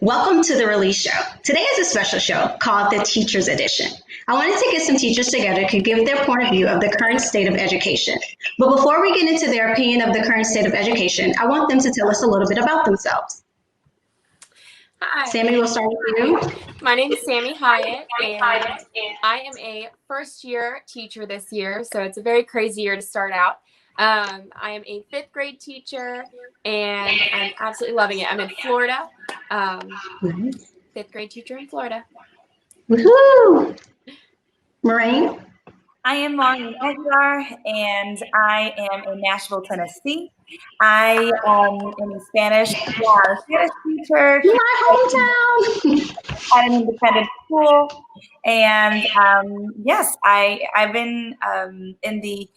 Welcome to the Release Show. Today is a special show called the Teachers Edition. I wanted to get some teachers together to give their point of view of the current state of education. But before we get into their opinion of the current state of education, I want them to tell us a little bit about themselves. Hi. Sammy, we'll start with you. My name is Sammy Hyatt, and I am a first-year teacher this year, so it's a very crazy year to start out. I am a fifth grade teacher, and I'm absolutely loving it. I'm in Florida, fifth grade teacher in Florida. Woohoo! Maureen? I am Maureen Edgar, and I am in Nashville, Tennessee. I am a Spanish teacher My hometown! at an independent school, and yes, I've been I'm in the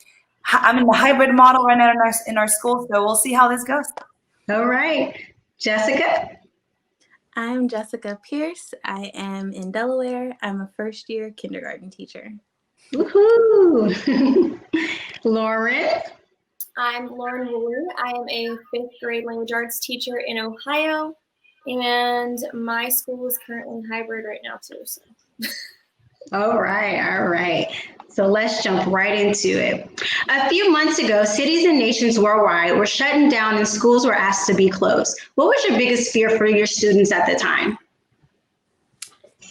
hybrid model right now in our school, so we'll see how this goes. All right. Jessica? I'm Jessica Pierce. I am in Delaware. I'm a first-year kindergarten teacher. Woohoo! Lauren? I'm Lauren Wooler. I am a fifth grade language arts teacher in Ohio, and my school is currently hybrid right now too. So. All right. So let's jump right into it. A few months ago, cities and nations worldwide were shutting down and schools were asked to be closed. What was your biggest fear for your students at the time?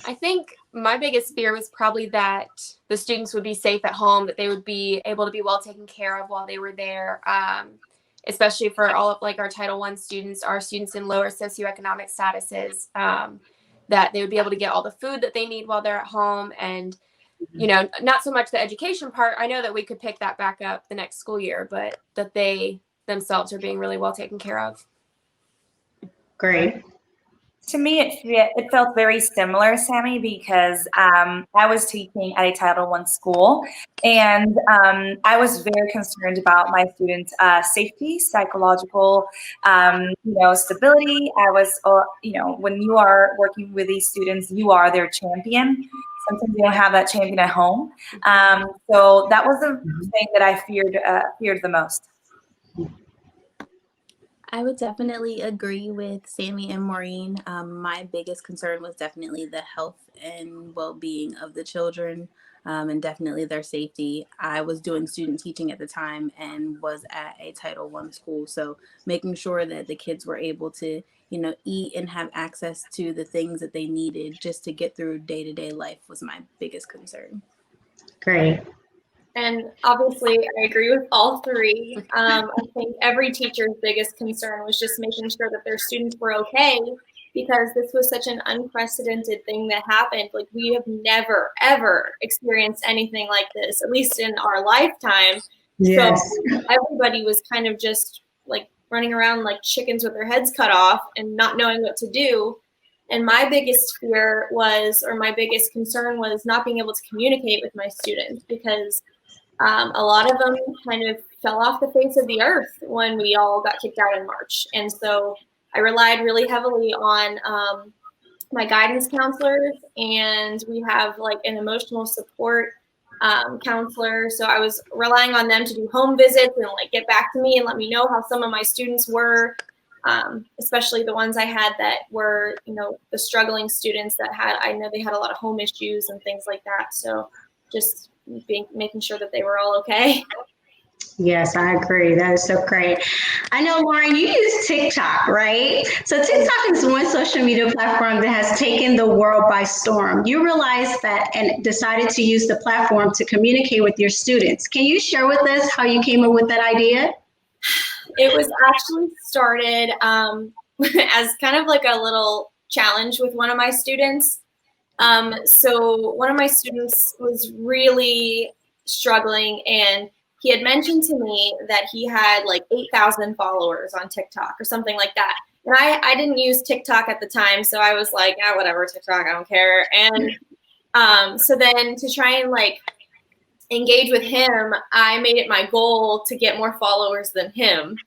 I think my biggest fear was probably that the students would be safe at home, that they would be able to be well taken care of while they were there, especially for all of our Title I students, our students in lower socioeconomic statuses, that they would be able to get all the food that they need while they're at home. And, not so much the education part. I know that we could pick that back up the next school year, but that they themselves are being really well taken care of. Great. To me, it felt very similar, Sammy, because I was teaching at a Title I school, and I was very concerned about my students' safety, psychological, stability. I was, when you are working with these students, you are their champion. Sometimes you don't have that champion at home. So that was the thing that I feared the most. I would definitely agree with Sammy and Maureen. My biggest concern was definitely the health and well-being of the children, and definitely their safety. I was doing student teaching at the time and was at a Title I school, so making sure that the kids were able to, eat and have access to the things that they needed just to get through day-to-day life was my biggest concern. Great. And obviously, I agree with all three. I think every teacher's biggest concern was just making sure that their students were okay, because this was such an unprecedented thing that happened. We have never, ever experienced anything like this, at least in our lifetime. Yes. So everybody was kind of just running around like chickens with their heads cut off and not knowing what to do. And my biggest fear my biggest concern was not being able to communicate with my students, because a lot of them kind of fell off the face of the earth when we all got kicked out in March. And so I relied really heavily on my guidance counselors, and we have an emotional support counselor. So I was relying on them to do home visits and get back to me and let me know how some of my students were, especially the ones I had that were, the struggling students I know they had a lot of home issues and things like that. So just making sure that they were all okay. Yes, I agree. That is so great. I know, Lauren, you use TikTok, right? So TikTok is one social media platform that has taken the world by storm. You realized that and decided to use the platform to communicate with your students. Can you share with us how you came up with that idea? It was actually started as kind of a little challenge with one of my students. So one of my students was really struggling, and he had mentioned to me that he had 8,000 followers on TikTok or something like that. And I didn't use TikTok at the time, so I was like, whatever, TikTok, I don't care. And so then to try and engage with him, I made it my goal to get more followers than him.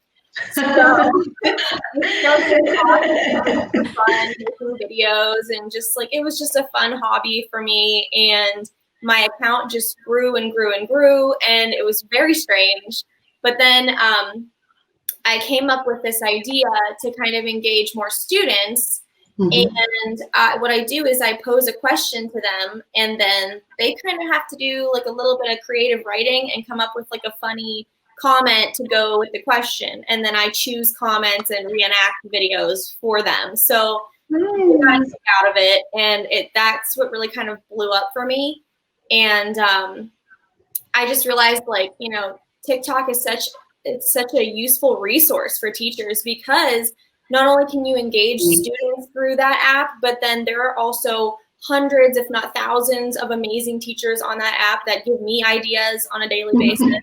So we started fun, making videos, and it was just a fun hobby for me. And my account just grew and grew and grew, and it was very strange. But then I came up with this idea to kind of engage more students And what I do is I pose a question to them, and then they kind of have to do like a little bit of creative writing and come up with like a funny comment to go with the question. And then I choose comments and reenact videos for them. So I got out of it, and that's what really kind of blew up for me. And I just realized, like, you know, TikTok is such a useful resource for teachers, because not only can you engage students through that app, but then there are also hundreds, if not thousands, of amazing teachers on that app that give me ideas on a daily basis.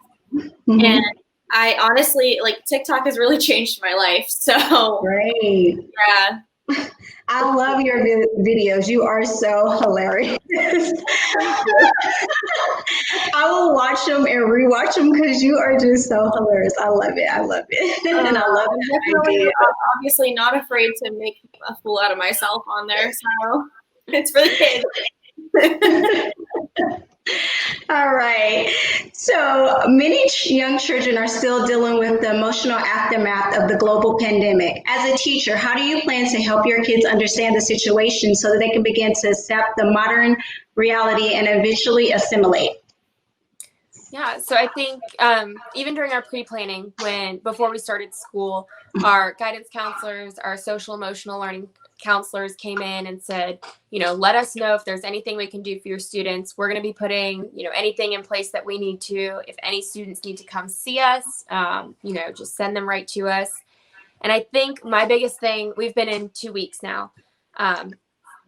And I honestly, like, TikTok has really changed my life. So, Great. yeah. I love your videos. You are so hilarious. I will watch them and rewatch them because you are just so hilarious. I love it. I love it. And I love I'm it. obviously not afraid to make a fool out of myself on there. So it's for the kids. All right. So many young children are still dealing with the emotional aftermath of the global pandemic. As a teacher, how do you plan to help your kids understand the situation so that they can begin to accept the modern reality and eventually assimilate? Yeah, so I think even during our pre-planning, before we started school, our guidance counselors, our social emotional learning counselors came in and said, you know, let us know if there's anything we can do for your students. We're going to be putting, you know, anything in place that we need to. If any students need to come see us, you know, just send them right to us. And I think my biggest thing, we've been in 2 weeks now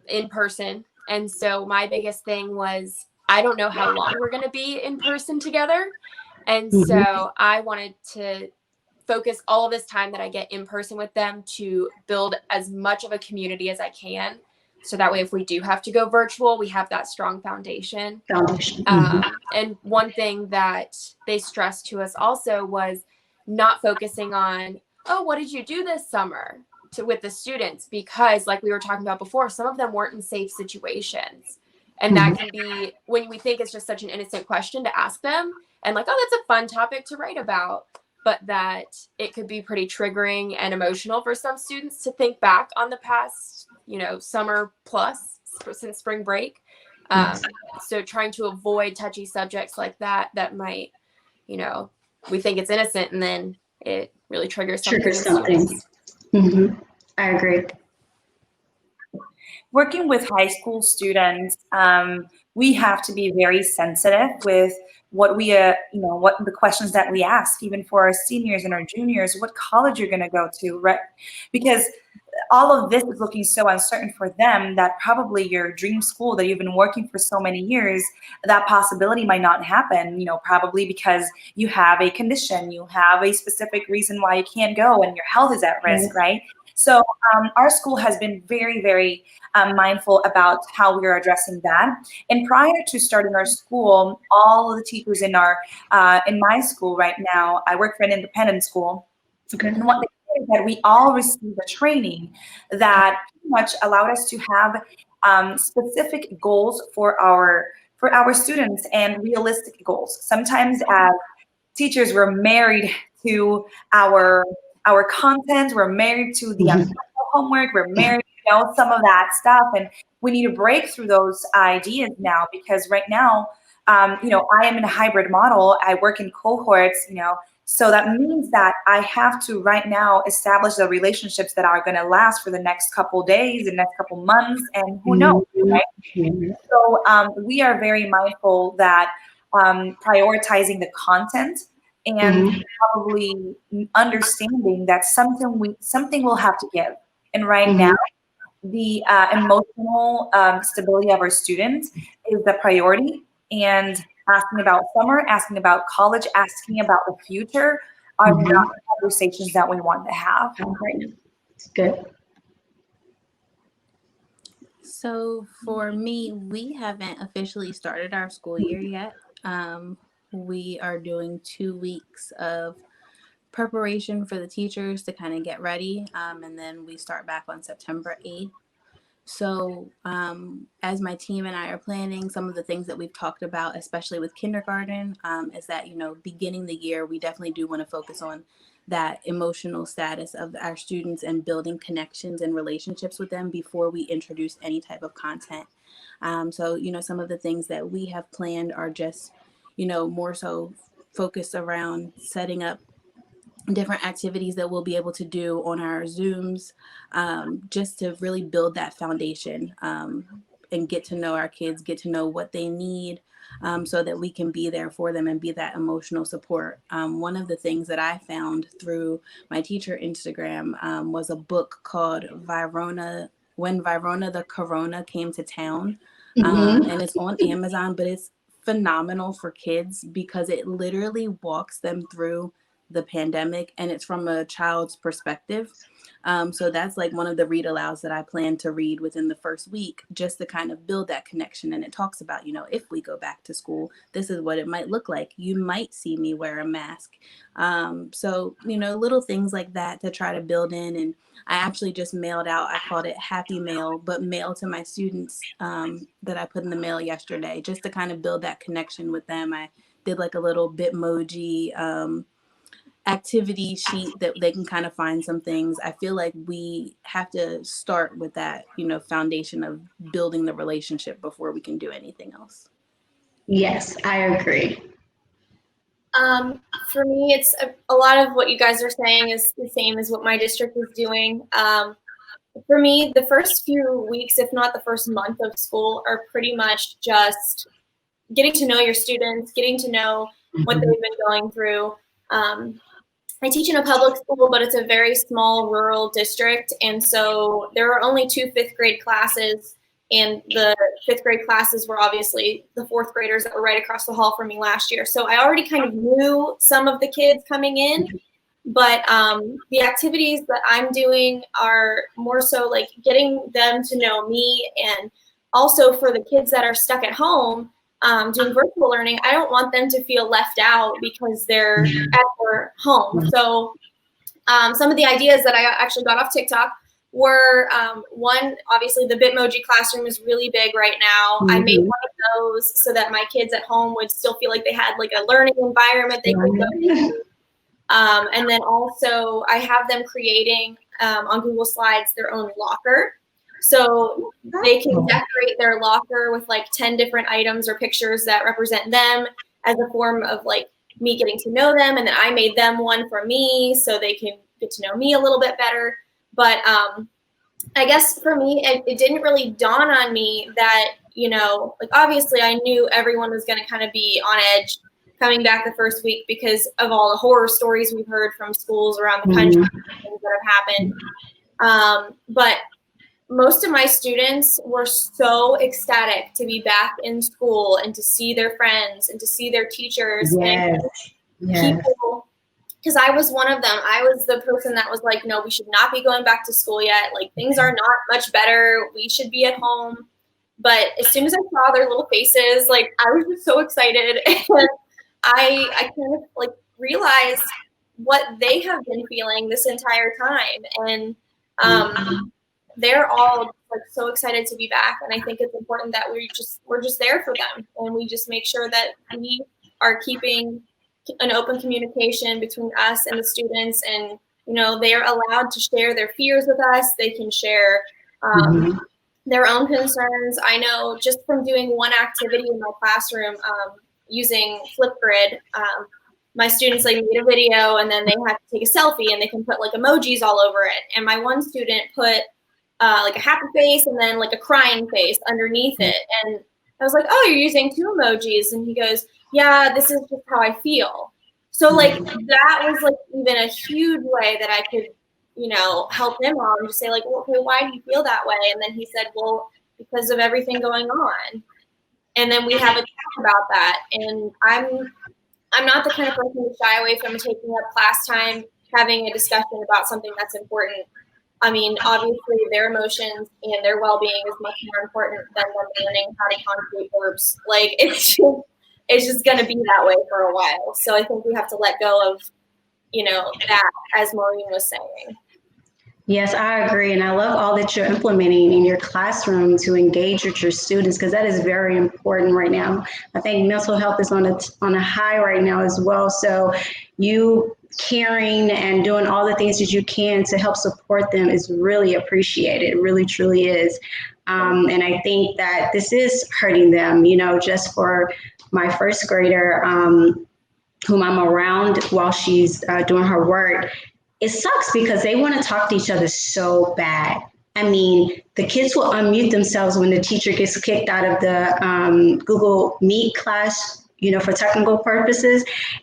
in person. And so my biggest thing was, I don't know how long we're going to be in person together. And so I wanted to focus all of this time that I get in person with them to build as much of a community as I can. So that way, if we do have to go virtual, we have that strong foundation. And one thing that they stressed to us also was not focusing on, oh, what did you do this summer with the students? Because like we were talking about before, some of them weren't in safe situations. And that can be, when we think it's just such an innocent question to ask them and like, oh, that's a fun topic to write about, but that it could be pretty triggering and emotional for some students to think back on the past, you know, summer plus since spring break. So trying to avoid touchy subjects like that might, you know, we think it's innocent and then it really triggers something. I agree. Working with high school students, we have to be very sensitive with what we, what the questions that we ask, even for our seniors and our juniors, what college you're going to go to, right? Because all of this is looking so uncertain for them that probably your dream school that you've been working for so many years, that possibility might not happen, probably because you have a condition, you have a specific reason why you can't go and your health is at risk, right? So our school has been very, very mindful about how we are addressing that. And prior to starting our school, all of the teachers in my school right now, I work for an independent school. Okay. And what they say is that we all received a training that pretty much allowed us to have specific goals for our students and realistic goals. Sometimes as teachers, we're married to our content, we're married to the homework, we're married, some of that stuff. And we need to break through those ideas now, because right now, I am in a hybrid model. I work in cohorts, so that means that I have to right now establish the relationships that are going to last for the next couple days, the next couple months, and who knows, right? So we are very mindful that prioritizing the content and probably understanding that something will have to give. And right now, the emotional stability of our students is the priority. And asking about summer, asking about college, asking about the future are not the conversations that we want to have. It's good. So for me, we haven't officially started our school year yet. We are doing 2 weeks of preparation for the teachers to kind of get ready. And then we start back on September 8th. So as my team and I are planning, some of the things that we've talked about, especially with kindergarten, is that, beginning the year, we definitely do want to focus on that emotional status of our students and building connections and relationships with them before we introduce any type of content. So, some of the things that we have planned are just, more so focused around setting up different activities that we'll be able to do on our Zooms, just to really build that foundation, and get to know our kids, get to know what they need, so that we can be there for them and be that emotional support. One of the things that I found through my teacher Instagram was a book called When Virona the Corona Came to Town. And it's on Amazon, but it's phenomenal for kids because it literally walks them through the pandemic, and it's from a child's perspective. So that's like one of the read alouds that I plan to read within the first week, just to kind of build that connection. And it talks about, if we go back to school, this is what it might look like. You might see me wear a mask. So, little things like that to try to build in. And I actually just mailed out, I called it Happy Mail, but mail to my students that I put in the mail yesterday, just to kind of build that connection with them. I did like a little Bitmoji activity sheet that they can kind of find some things. I feel like we have to start with that, foundation of building the relationship before we can do anything else. Yes, I agree. For me, it's a lot of what you guys are saying is the same as what my district is doing. For me, the first few weeks, if not the first month of school, are pretty much just getting to know your students, getting to know what they've been going through. I teach in a public school, but it's a very small rural district. And so there are only 2 5th grade classes. And the 5th grade classes were obviously the 4th graders that were right across the hall from me last year. So I already kind of knew some of the kids coming in. But the activities that I'm doing are more so like getting them to know me. And also for the kids that are stuck at home, doing virtual learning, I don't want them to feel left out because they're at their home. So some of the ideas that I actually got off TikTok were one, obviously the Bitmoji classroom is really big right now. I made one of those so that my kids at home would still feel like they had like a learning environment they could go to. And then also I have them creating on Google Slides their own locker. So they can decorate their locker with like 10 different items or pictures that represent them as a form of like me getting to know them. And then I made them one for me so they can get to know me a little bit better. But I guess for me, it didn't really dawn on me that, like obviously I knew everyone was going to kind of be on edge coming back the first week because of all the horror stories we've heard from schools around the country, things that have happened. But most of my students were so ecstatic to be back in school and to see their friends and to see their teachers. Yes. And people, because I was one of them. I was the person that was like, no, we should not be going back to school yet. Like things are not much better. We should be at home. But as soon as I saw their little faces, like I was just so excited. And I kind of like realized what they have been feeling this entire time. And they're all like so excited to be back. And I think it's important that we're just there for them. And we just make sure that we are keeping an open communication between us and the students. And, they are allowed to share their fears with us. They can share their own concerns. I know just from doing one activity in my classroom, using Flipgrid, my students like made a video and then they had to take a selfie and they can put like emojis all over it. And my one student put like a happy face and then like a crying face underneath it. And I was like, oh, you're using 2 emojis. And he goes, yeah, this is just how I feel. So like that was like even a huge way that I could, help him out and just say like, well, okay, why do you feel that way? And then he said, well, because of everything going on. And then we have a talk about that. And I'm not the kind of person to shy away from taking up class time, having a discussion about something that's important. I mean, obviously their emotions and their well-being is much more important than them learning how to conjugate verbs. Like it's just going to be that way for a while. So I think we have to let go of, that, as Maureen was saying. Yes, I agree. And I love all that you're implementing in your classroom to engage with your students because that is very important right now. I think mental health is on a high right now as well. So you caring and doing all the things that you can to help support them is really appreciated. It really, truly is. And I think that this is hurting them, just for my first grader, whom I'm around while she's doing her work. It sucks because they want to talk to each other so bad. I mean, the kids will unmute themselves when the teacher gets kicked out of the Google Meet class, for technical purposes,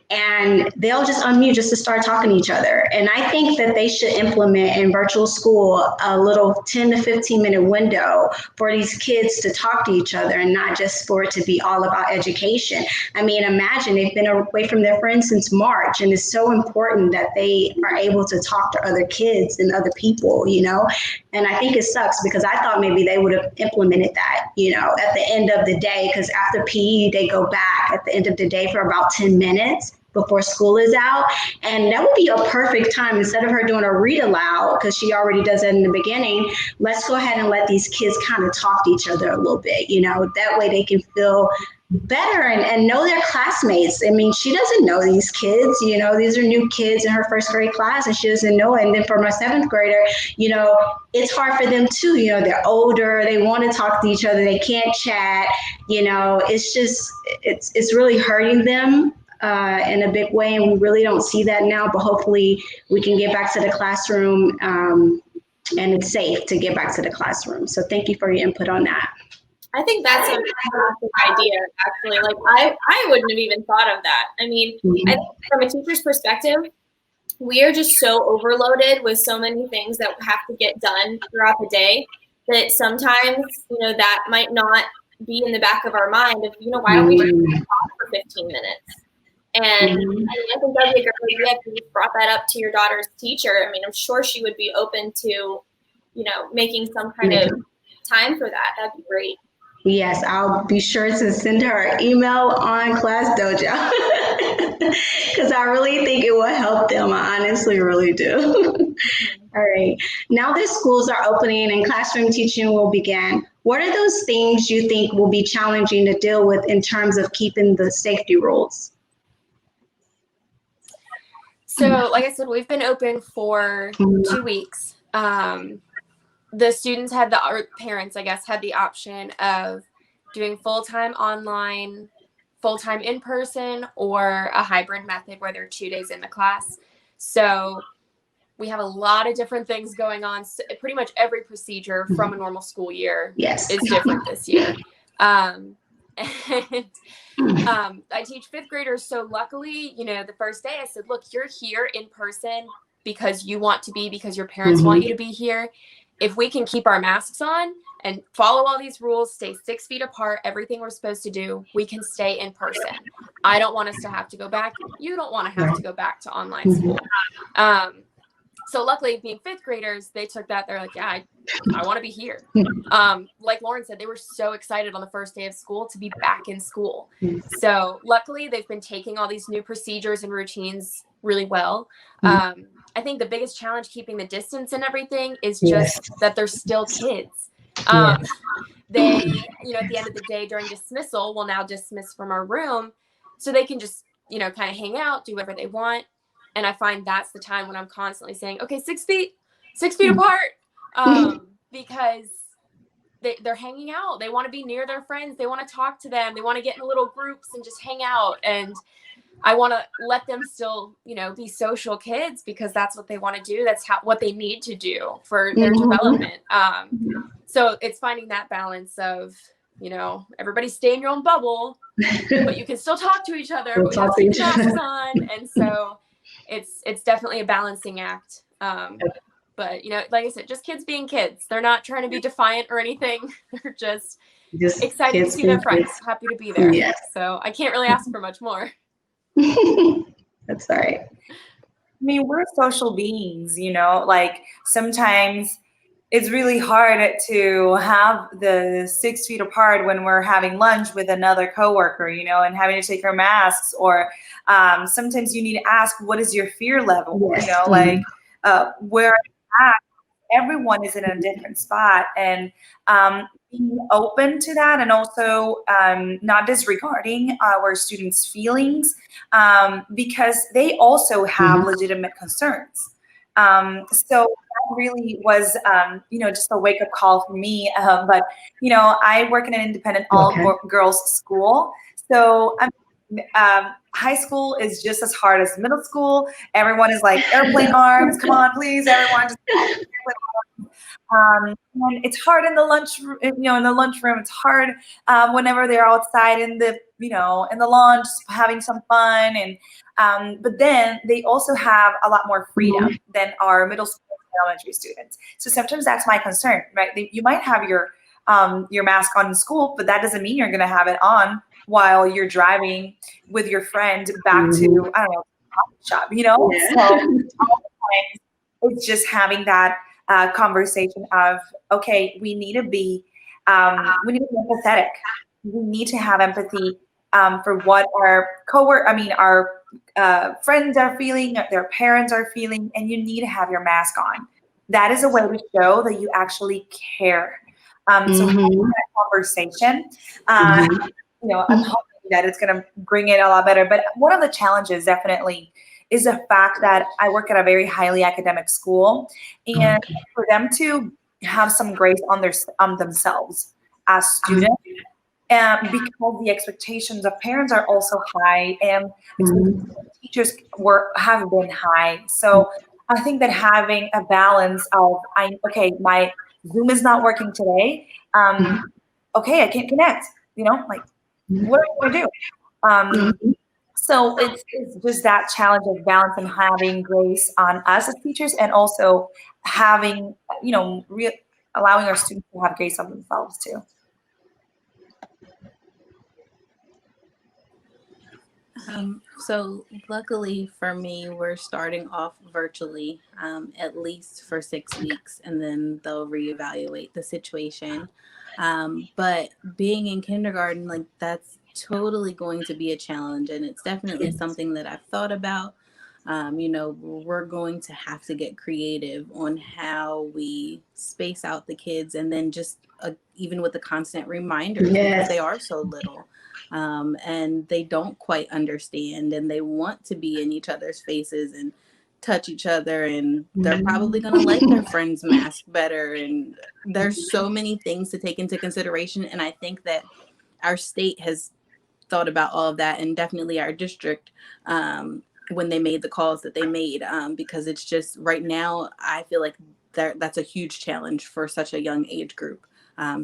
and they'll just unmute just to start talking to each other. And I think that they should implement in virtual school a little 10 to 15-minute window for these kids to talk to each other and not just for it to be all about education. I mean, imagine they've been away from their friends since March, and it's so important that they are able to talk to other kids and other people, And I think it sucks because I thought maybe they would have implemented that, at the end of the day, because after PE, they go back at the end of the day for about 10 minutes before school is out. And that would be a perfect time, instead of her doing a read aloud, because she already does that in the beginning, let's go ahead and let these kids kind of talk to each other a little bit, that way they can feel better and know their classmates. I mean, she doesn't know these kids, these are new kids in her first grade class and she doesn't know it. And then for my seventh grader, it's hard for them too. They're older, they want to talk to each other, they can't chat, it's just, it's really hurting them in a big way. And we really don't see that now, but hopefully we can get back to the classroom and it's safe to get back to the classroom. So thank you for your input on that. I think that's a fantastic idea, actually. Like, I wouldn't have even thought of that. I mean, I think from a teacher's perspective, we are just so overloaded with so many things that have to get done throughout the day that sometimes, that might not be in the back of our mind of, why don't we just talk for 15 minutes? And I think that'd be a great idea if you brought that up to your daughter's teacher. I mean, I'm sure she would be open to, making some kind of time for that. That'd be great. Yes, I'll be sure to send her an email on Class Dojo because I really think it will help them. I honestly really do. All right. Now that schools are opening and classroom teaching will begin, what are those things you think will be challenging to deal with in terms of keeping the safety rules? So, like I said, we've been open for 2 weeks. The students or parents, I guess, had the option of doing full-time online, full-time in person, or a hybrid method where they're 2 days in the class. So we have a lot of different things going on. So pretty much every procedure from a normal school year is different this year. I teach fifth graders. So luckily, the first day I said, look, you're here in person because you want to be, because your parents want you to be here. If we can keep our masks on and follow all these rules, stay 6 feet apart, everything we're supposed to do, we can stay in person. I don't want us to have to go back. You don't want to have to go back to online school. So luckily, being fifth graders, they took that. They're like, yeah, I want to be here. Like Lauren said, they were so excited on the first day of school to be back in school. So luckily, they've been taking all these new procedures and routines really well. I think the biggest challenge keeping the distance and everything is just that they're still kids. They, at the end of the day during dismissal, will now dismiss from our room so they can just, kind of hang out, do whatever they want. And I find that's the time when I'm constantly saying, okay, 6 feet apart, because they're hanging out. They want to be near their friends. They want to talk to them. They want to get in little groups and just hang out. And I want to let them still, be social kids because that's what they want to do. That's what they need to do for their development. So it's finding that balance of, everybody stay in your own bubble, but you can still talk to each other, but we have to keep masks on. And so it's definitely a balancing act. But, like I said, just kids being kids. They're not trying to be defiant or anything. They're just excited to see their friends, happy to be there. Yes. So I can't really ask for much more. That's all right. I mean, we're social beings, like sometimes it's really hard to have the 6 feet apart when we're having lunch with another coworker, and having to take our masks, or sometimes you need to ask, what is your fear level? Where are you at? everyone is in a different spot, and being open to that, and also not disregarding our students' feelings, because they also have legitimate concerns. So that really was, just a wake-up call for me. But, I work in an independent all-girls school. So high school is just as hard as middle school. Everyone is like airplane arms. Come on, please, everyone. Just and it's hard in the lunchroom. It's hard whenever they're outside in the lawn, just having some fun. And but then they also have a lot more freedom than our middle school and elementary students. So sometimes that's my concern, right? You might have your mask on in school, but that doesn't mean you're going to have it on while you're driving with your friend back to, I don't know, coffee shop, Yeah. So oftentimes it's just having that conversation of, okay, we need to be empathetic. We need to have empathy for what our friends are feeling, their parents are feeling, and you need to have your mask on. That is a way to show that you actually care. So having that conversation, I'm hoping that it's going to bring it a lot better. But one of the challenges definitely is the fact that I work at a very highly academic school, and for them to have some grace on themselves as students, because the expectations of parents are also high, and teachers have been high. So I think that having a balance of, my Zoom is not working today. Okay, I can't connect. What are we going to do? So it's just that challenge of balance and having grace on us as teachers, and also having, allowing our students to have grace on themselves too. So luckily for me, we're starting off virtually, at least for 6 weeks, and then they'll reevaluate the situation. But being in kindergarten, that's totally going to be a challenge, and it's definitely something that I've thought about. We're going to have to get creative on how we space out the kids, and then just even with the constant reminders, because they are so little. And they don't quite understand, and they want to be in each other's faces and touch each other, and they're probably going to like their friend's mask better. And there's so many things to take into consideration. And I think that our state has thought about all of that, and definitely our district, when they made the calls that they made, because it's just right now, I feel like that's a huge challenge for such a young age group.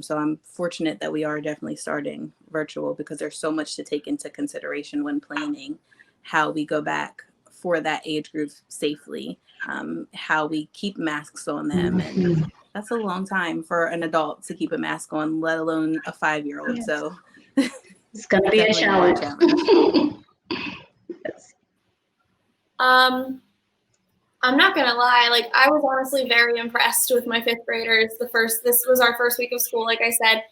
So I'm fortunate that we are definitely starting virtual, because there's so much to take into consideration when planning how we go back for that age group safely, how we keep masks on them. And that's a long time for an adult to keep a mask on, let alone a 5-year-old. Yes. So it's going to be a challenge. I'm not gonna lie, I was honestly very impressed with my 5th graders. This was our first week of school, like I said.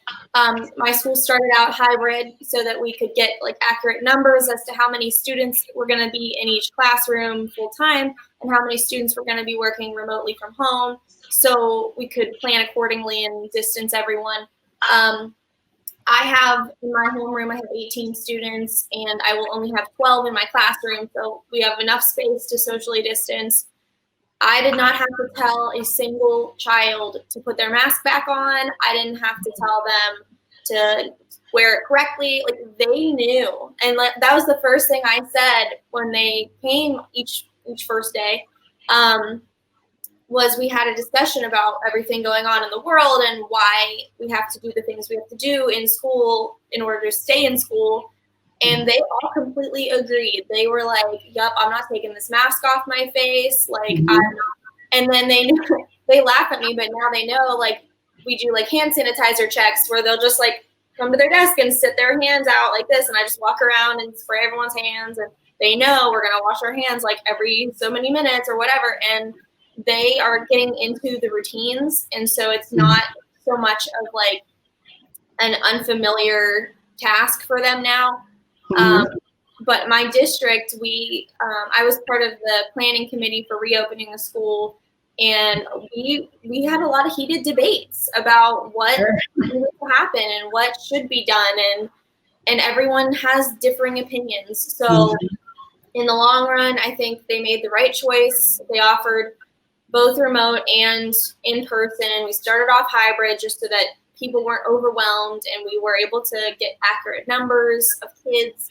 My school started out hybrid so that we could get accurate numbers as to how many students were gonna be in each classroom full time, and how many students were gonna be working remotely from home, so we could plan accordingly and distance everyone. I have, in my homeroom, I have 18 students, and I will only have 12 in my classroom, so we have enough space to socially distance. I did not have to tell a single child to put their mask back on. I didn't have to tell them to wear it correctly. They knew. And that was the first thing I said when they came each first day, was we had a discussion about everything going on in the world and why we have to do the things we have to do in school in order to stay in school. And they all completely agreed. They were like, "Yup, I'm not taking this mask off my face. I'm not." And then they laugh at me, but now they know. We do hand sanitizer checks where they'll just come to their desk and sit their hands out like this, and I just walk around and spray everyone's hands, and they know we're gonna wash our hands every so many minutes or whatever. And they are getting into the routines, and so it's not so much of an unfamiliar task for them now. But my district, I was part of the planning committee for reopening the school and we had a lot of heated debates about what needed to happen and what should be done, and everyone has differing opinions. So in the long run, I think they made the right choice. They offered both remote and in person. We started off hybrid just so that people weren't overwhelmed and we were able to get accurate numbers of kids.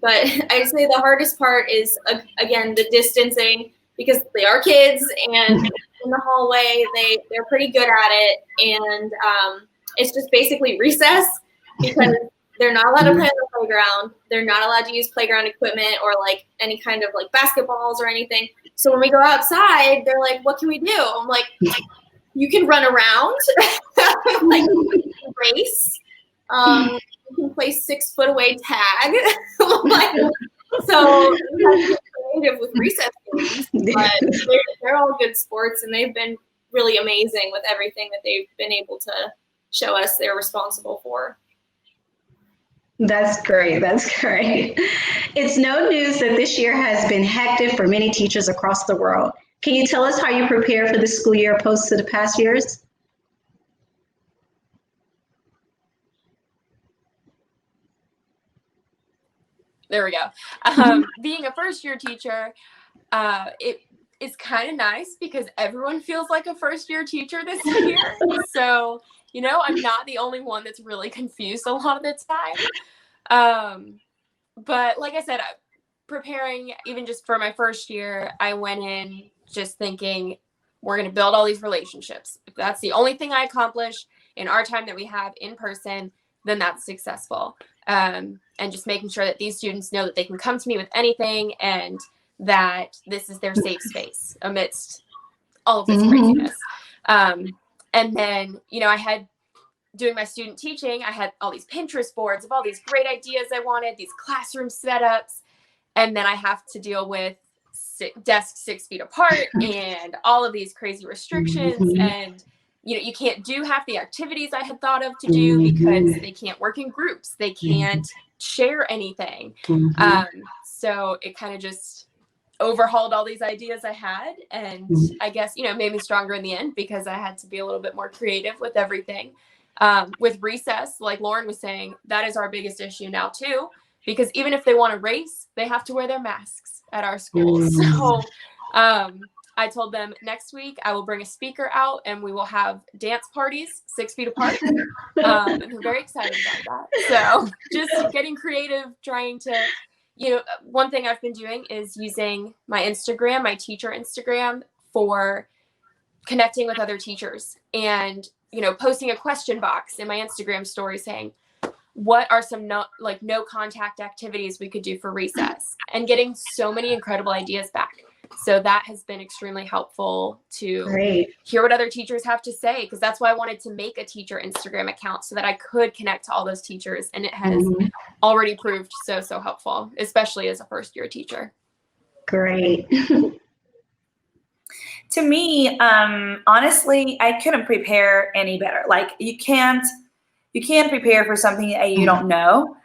But I'd say the hardest part is, again, the distancing, because they are kids and in the hallway, they're pretty good at it. And it's just basically recess, because they're not allowed to play on the playground. They're not allowed to use playground equipment or like any kind of like basketballs or anything. So when we go outside, they're like, what can we do? I'm like, you can run around, like race. You can play 6 foot away tag. Like, so we have to get creative with recess games, but they're all good sports, and they've been really amazing with everything that they've been able to show us they're responsible for. That's great. That's great. It's no news that this year has been hectic for many teachers across the world. Can you tell us how you prepare for the school year opposed to the past years? There we go. Being a first-year teacher, it is kind of nice because everyone feels like a first-year teacher this year. So, you know, I'm not the only one that's really confused a lot of the time. But like I said, preparing even just for my first year, I went in just thinking we're going to build all these relationships. If that's the only thing I accomplish in our time that we have in person, then that's successful. And just making sure that these students know that they can come to me with anything and that this is their safe space amidst all of this craziness. And then, you know, I had, doing my student teaching, I had all these Pinterest boards of all these great ideas I wanted, these classroom setups, and then I have to deal with desks 6 feet apart and all of these crazy restrictions. And you know, you can't do half the activities I had thought of to do because they can't work in groups. They can't share anything. So it kind of just overhauled all these ideas I had. And I guess, you know, made me stronger in the end because I had to be a little bit more creative with everything. With recess, like Lauren was saying, that is our biggest issue now too, because even if they want to race, they have to wear their masks at our school. So I told them next week I will bring a speaker out and we will have dance parties 6 feet apart. And they're very excited about that. So just getting creative, trying to, you know, one thing I've been doing is using my Instagram, my teacher Instagram, for connecting with other teachers and, you know, posting a question box in my Instagram story saying, what are some no contact activities we could do for recess, and getting so many incredible ideas back. So that has been extremely helpful to hear what other teachers have to say, because that's why I wanted to make a teacher Instagram account so that I could connect to all those teachers. And it has already proved so helpful, especially as a first-year teacher. Great. To me, honestly, I couldn't prepare any better. Like you can't prepare for something that you don't know.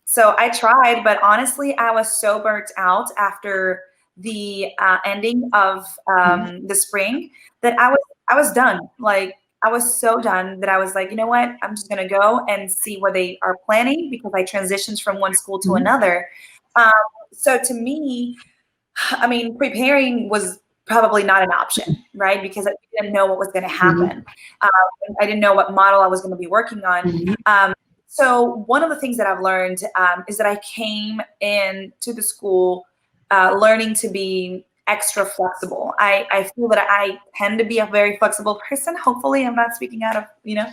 So I tried, but honestly, I was so burnt out after the ending of the spring that I was done. Like I was so done that I was like, you know what? I'm just gonna go and see what they are planning, because I transitioned from one school to another. So to me, I mean, preparing was probably not an option, right? Because I didn't know what was going to happen. I didn't know what model I was going to be working on. So one of the things that I've learned is that I came into the school learning to be extra flexible. I feel that I tend to be a very flexible person. Hopefully I'm not speaking out of, you know,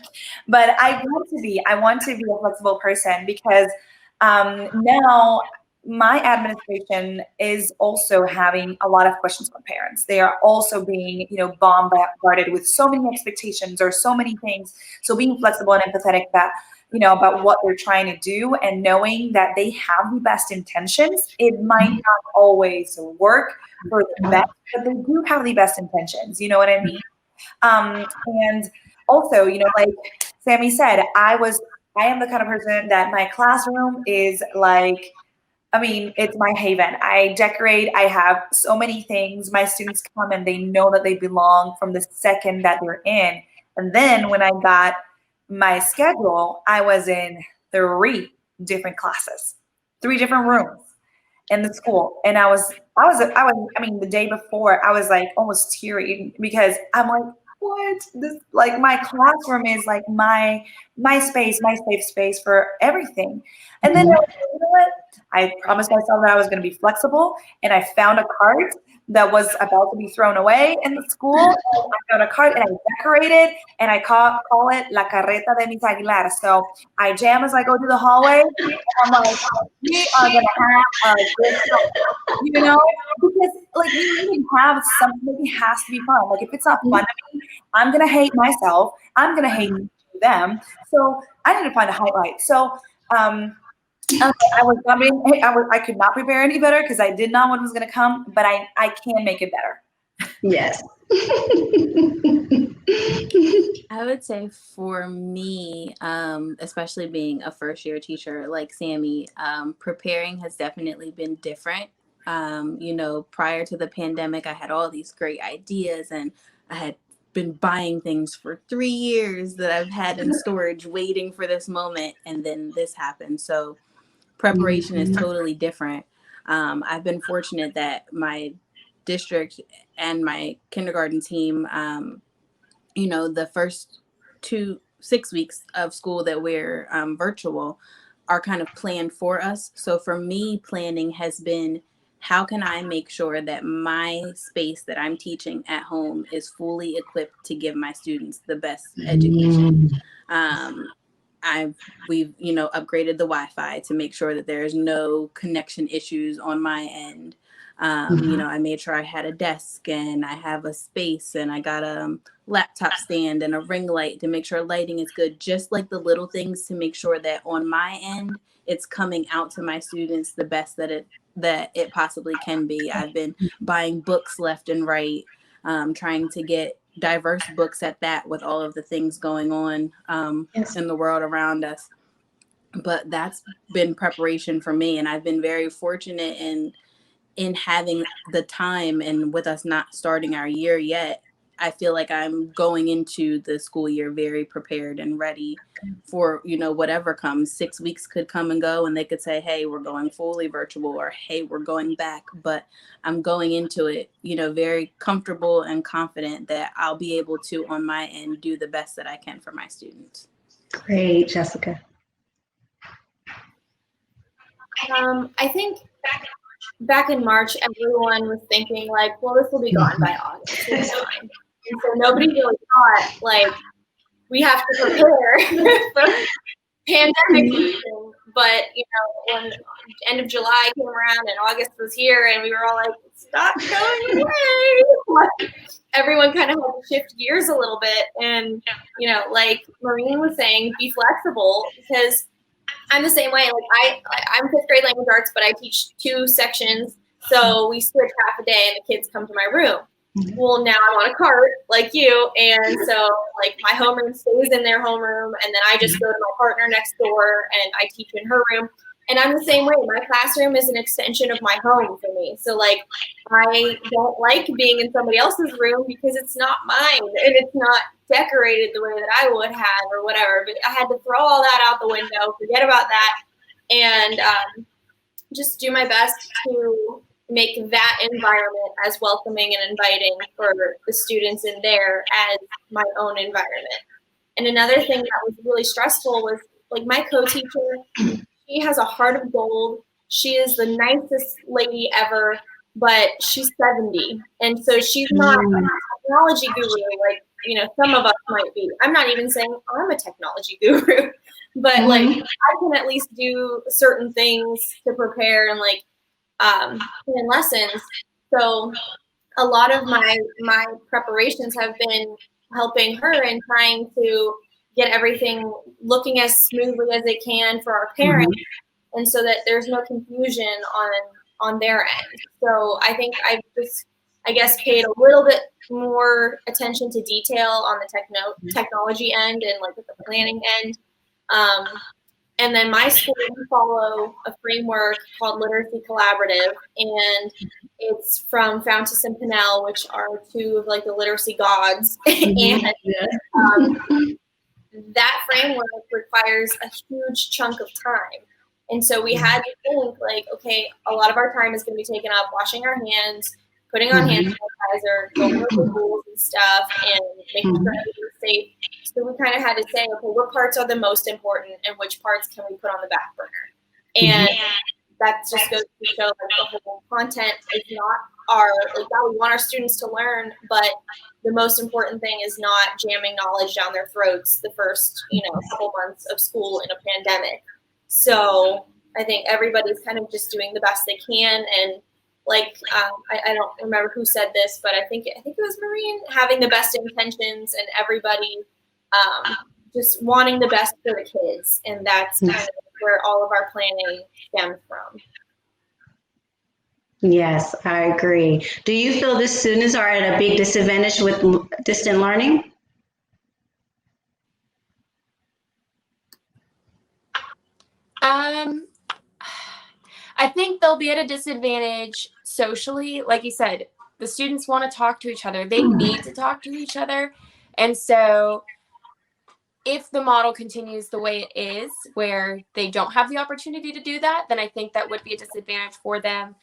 but I want to be a flexible person, because now my administration is also having a lot of questions from parents. They are also being, you know, bombarded with so many expectations or so many things. So being flexible and empathetic about what they're trying to do, and knowing that they have the best intentions. It might not always work for the best, but they do have the best intentions. You know what I mean? And also, you know, like Sammy said, I am the kind of person that my classroom is like I mean, it's my haven. I decorate. I have so many things. My students come and they know that they belong from the second that they're in. And then when I got my schedule, I was in 3 different classes, 3 different rooms in the school. And I mean, the day before I was like almost teary because I'm like, what? This, like, my classroom is like my space, my safe space for everything. And then I was like, you know what? I promised myself that I was going to be flexible, and I found a cart that was about to be thrown away in the school. And I found a cart and I decorated, and I call it La Carreta de Mis Aguilar. So I jam as I go through the hallway. And I'm like, we are going to have a good time, you know? Because like we need to have something that has to be fun. Like if it's not fun to me, I'm going to hate myself. I'm going to hate them. So I need to find a highlight. So I could not prepare any better because I did not know what was going to come, but I can make it better. Yes. I would say for me, especially being a first year teacher like Sammy, preparing has definitely been different. Prior to the pandemic, I had all these great ideas and I had been buying things for 3 years that I've had in storage waiting for this moment. And then this happened. So preparation is totally different. I've been fortunate that my district and my kindergarten team, the first 6 weeks of school that we're virtual are kind of planned for us. So for me, planning has been, how can I make sure that my space that I'm teaching at home is fully equipped to give my students the best education? We've upgraded the Wi-Fi to make sure that there's no connection issues on my end. I made sure I had a desk and I have a space and I got a laptop stand and a ring light to make sure lighting is good. Just like the little things to make sure that on my end, it's coming out to my students the best that it possibly can be. I've been buying books left and right, trying to get diverse books at that with all of the things going on in the world around us. But that's been preparation for me. And I've been very fortunate in having the time, and with us not starting our year yet, I feel like I'm going into the school year very prepared and ready for, whatever comes. 6 weeks could come and go and they could say, hey, we're going fully virtual, or hey, we're going back. But I'm going into it, very comfortable and confident that I'll be able to, on my end, do the best that I can for my students. Great, Jessica. I think back in March, everyone was thinking like, well, this will be gone by August. It's fine. And so nobody really thought like we have to prepare for pandemic season. But when end of July came around and August was here, and we were all like, stop going away. Like, everyone kind of had to shift gears a little bit, and like Maureen was saying, be flexible, because I'm the same way. Like I'm 5th grade language arts, but I teach 2 sections, so we switch half a day, and the kids come to my room. Well, now I'm on a cart like you, and so like my homeroom stays in their homeroom, and then I just go to my partner next door and I teach in her room. And I'm the same way. My classroom is an extension of my home for me. So like I don't like being in somebody else's room because it's not mine and it's not decorated the way that I would have or whatever. But I had to throw all that out the window, forget about that, and just do my best to make that environment as welcoming and inviting for the students in there as my own environment. And another thing that was really stressful was like my co-teacher, she has a heart of gold. She is the nicest lady ever, but she's 70. And so she's not a technology guru like, some of us might be. I'm not even saying I'm a technology guru, but like I can at least do certain things to prepare and like in lessons. So a lot of my preparations have been helping her and trying to get everything looking as smoothly as it can for our parents, and so that there's no confusion on their end. So I think I've just, I guess, paid a little bit more attention to detail on the technology end and like the planning end. And then my school, we follow a framework called Literacy Collaborative, and it's from Fountas and Pinnell, which are two of like the literacy gods. Mhm. And that framework requires a huge chunk of time. And so we had to think like, okay, a lot of our time is going to be taken up washing our hands, putting on hand sanitizer, going over the rules and stuff, and making sure everything's safe. So we kind of had to say, okay, what parts are the most important and which parts can we put on the back burner? And that just goes to show like the whole content is not our, like, yeah, we want our students to learn, but the most important thing is not jamming knowledge down their throats the first, couple months of school in a pandemic. So I think everybody's kind of just doing the best they can. And like, I don't remember who said this, but I think it was Maureen, having the best intentions and everybody just wanting the best for the kids. And that's kind of where all of our planning stems from. Yes, I agree. Do you feel the students are at a big disadvantage with distant learning? I think they'll be at a disadvantage socially. Like you said, the students want to talk to each other. They need to talk to each other. And so if the model continues the way it is, where they don't have the opportunity to do that, then I think that would be a disadvantage for them.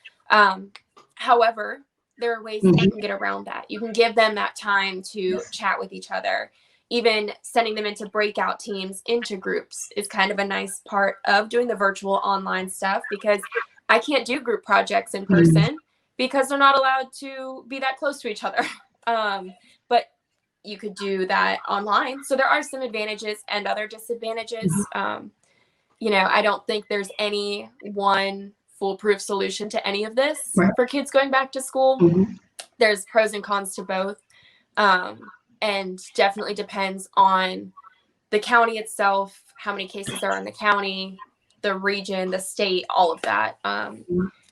However, there are ways that you can get around that. You can give them that time to chat with each other. Even sending them into breakout teams, into groups is kind of a nice part of doing the virtual online stuff, because I can't do group projects in person because they're not allowed to be that close to each other. But you could do that online. So there are some advantages and other disadvantages. I don't think there's any one foolproof solution to any of this for kids going back to school. There's pros and cons to both. And definitely depends on the county itself, how many cases are in the county, the region, the state, all of that.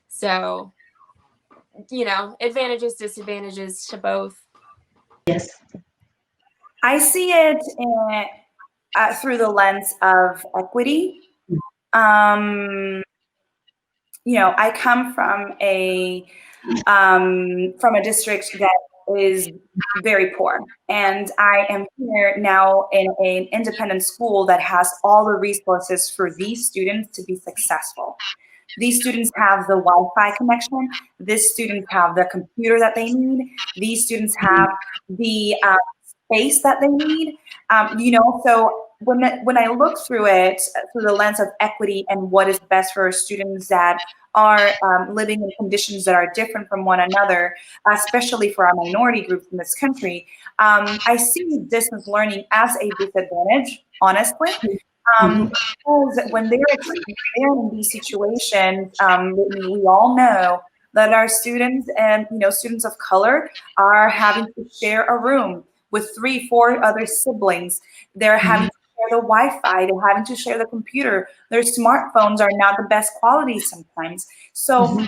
So, advantages, disadvantages to both. Yes. I see it through the lens of equity. I come from a district that is very poor, and I am here now in an independent school that has all the resources for these students to be successful. These students have the Wi-Fi connection. These students have the computer that they need. These students have the space that they need. So when I look through it through the lens of equity and what is best for students that are living in conditions that are different from one another, especially for our minority groups in this country, I see distance learning as a disadvantage, honestly. Because when they're in these situations, we all know that our students and students of color are having to share a room with 3-4 other siblings. They're having to share the Wi-Fi. They're having to share the computer. Their smartphones are not the best quality sometimes. So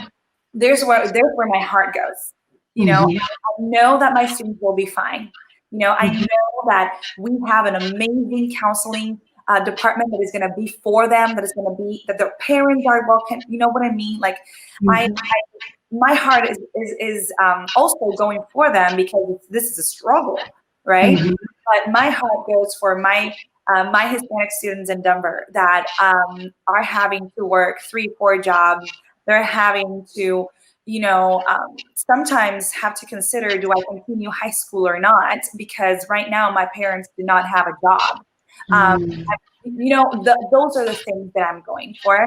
there's where my heart goes. I know that my students will be fine. I know that we have an amazing counseling department that is going to be for them, that is going to be, that their parents are welcome. You know what I mean? Like my heart is also going for them, because this is a struggle, right? But my heart goes for my Hispanic students in Denver that are having to work 3-4 jobs. They're having to, sometimes have to consider, do I continue high school or not? Because right now my parents do not have a job. Those are the things that I'm going for.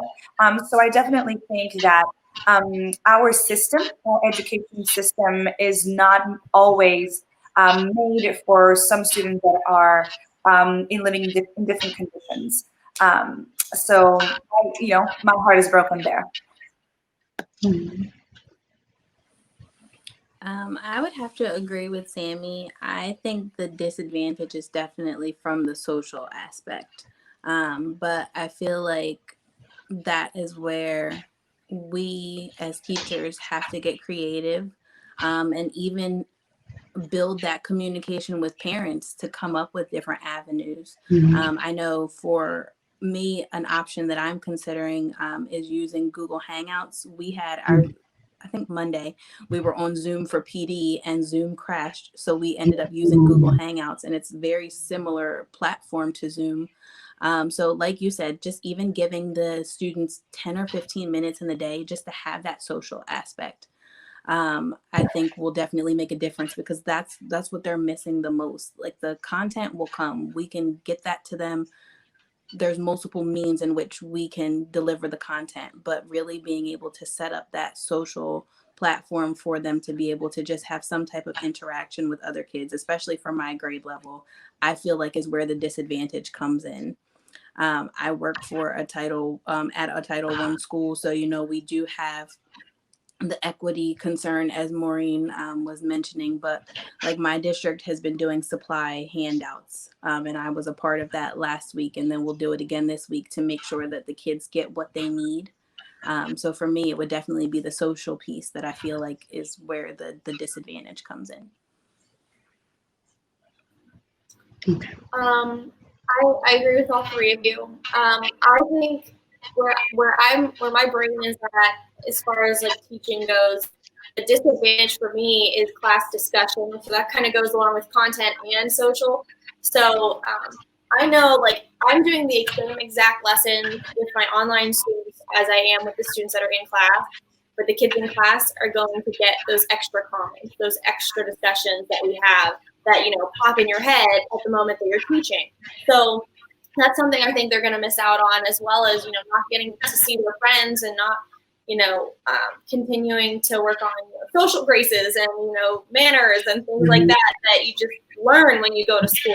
So I definitely think that our system, our education system, is not always made for some students that are living in different conditions. So my heart is broken there. I would have to agree with Sammy. I think the disadvantage is definitely from the social aspect. But I feel like that is where we as teachers have to get creative and even build that communication with parents to come up with different avenues. I know for me, an option that I'm considering is using Google Hangouts. We had our, I think Monday, we were on Zoom for PD and Zoom crashed. So we ended up using Google Hangouts, and it's very similar platform to Zoom. So like you said, just even giving the students 10 or 15 minutes in the day just to have that social aspect, I think will definitely make a difference, because that's what they're missing the most. Like, the content will come. We can get that to them. There's multiple means in which we can deliver the content, but really being able to set up that social platform for them to be able to just have some type of interaction with other kids, especially for my grade level, I feel like is where the disadvantage comes in. I work for a Title at a Title I school, so we do have the equity concern, as Maureen was mentioning, but like, my district has been doing supply handouts, and I was a part of that last week, and then we'll do it again this week to make sure that the kids get what they need. So for me, it would definitely be the social piece that I feel like is where the disadvantage comes in. I agree with all three of you. I think where my brain is at, as far as like teaching goes, the disadvantage for me is class discussion. So that kind of goes along with content and social. So I know, like, I'm doing the same exact lesson with my online students as I am with the students that are in class, but the kids in class are going to get those extra comments, those extra discussions that we have that, pop in your head at the moment that you're teaching. So that's something I think they're going to miss out on, as well as, not getting to see their friends and not, continuing to work on social graces and, manners and things like that you just learn when you go to school.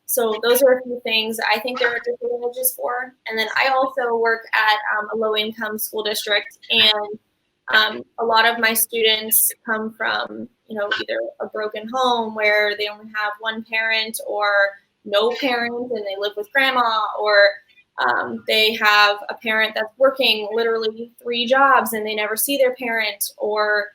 So those are a few things I think there are disadvantages for. And then I also work at a low-income school district, and a lot of my students come from, either a broken home where they only have one parent or no parent and they live with grandma, or they have a parent that's working literally 3 jobs and they never see their parent, or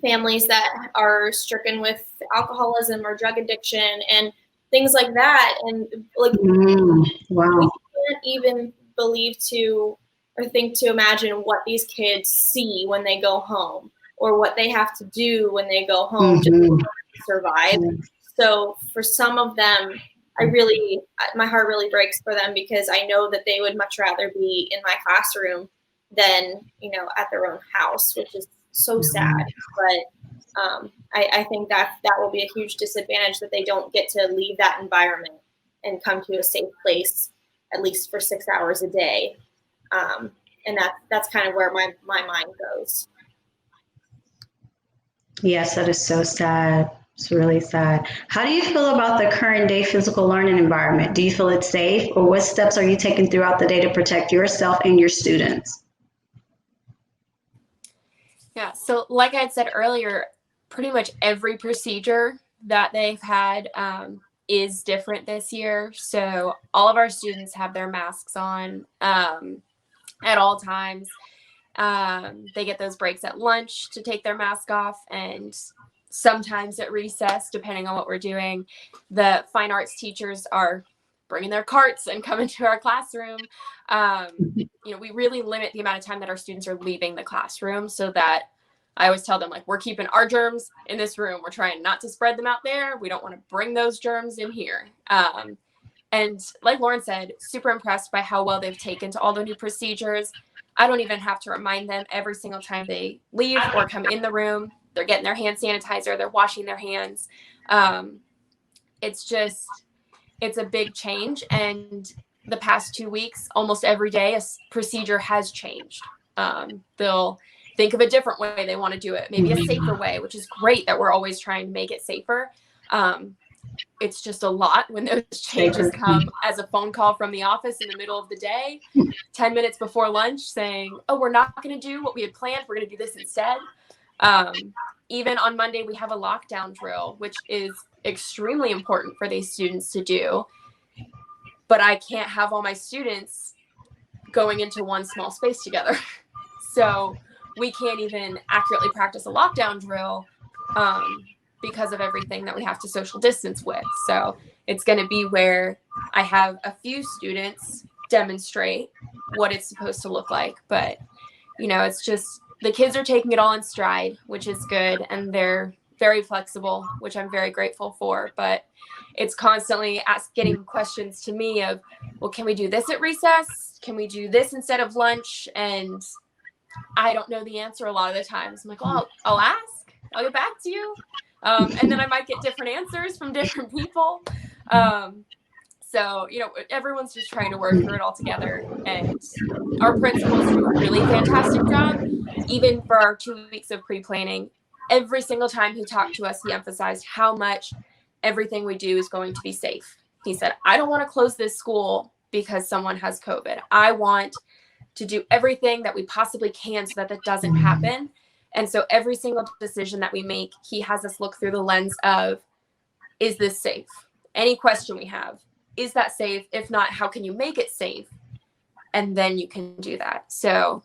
families that are stricken with alcoholism or drug addiction and things like that. And like, Wow. we can't even think to imagine what these kids see when they go home, or what they have to do when they go home just to survive. So for some of them, my heart really breaks for them, because I know that they would much rather be in my classroom than, at their own house, which is so sad. But I think that will be a huge disadvantage, that they don't get to leave that environment and come to a safe place, at least for 6 hours a day. And that's kind of where my mind goes. Yes, that is so sad. It's really sad. How do you feel about the current day physical learning environment? Do you feel it's safe, or what steps are you taking throughout the day to protect yourself and your students? Yeah, so like I had said earlier, pretty much every procedure that they've had is different this year. So all of our students have their masks on at all times. They get those breaks at lunch to take their mask off, and sometimes at recess, depending on what we're doing. The fine arts teachers are bringing their carts and coming to our classroom. We really limit the amount of time that our students are leaving the classroom, so that I always tell them, like, we're keeping our germs in this room. We're trying not to spread them out there. We don't want to bring those germs in here. And like Lauren said, super impressed by how well they've taken to all the new procedures. I don't even have to remind them every single time they leave or come in the room. They're getting their hand sanitizer. They're washing their hands. It's a big change. And the past 2 weeks, almost every day, a procedure has changed. They'll think of a different way they want to do it, maybe a safer way, which is great that we're always trying to make it safer. It's just a lot when those changes come as a phone call from the office in the middle of the day, 10 minutes before lunch, saying, oh, we're not going to do what we had planned. We're going to do this instead. Even on Monday, we have a lockdown drill, which is extremely important for these students to do. But I can't have all my students going into one small space together. So we can't even accurately practice a lockdown drill because of everything that we have to social distance with. So it's going to be where I have a few students demonstrate what it's supposed to look like. But, it's just the kids are taking it all in stride, which is good. And they're very flexible, which I'm very grateful for. But it's constantly getting questions to me of, well, can we do this at recess? Can we do this instead of lunch? And I don't know the answer a lot of the times. I'm like, well, I'll ask. I'll get back to you. And then I might get different answers from different people. So, everyone's just trying to work through it all together. And our principals do a really fantastic job. Even for our 2 weeks of pre-planning, every single time he talked to us, he emphasized how much everything we do is going to be safe. He said, I don't want to close this school because someone has COVID. I want to do everything that we possibly can so that doesn't happen. And so every single decision that we make, he has us look through the lens of, is this safe? Any question we have, is that safe? If not, how can you make it safe? And then you can do that. So,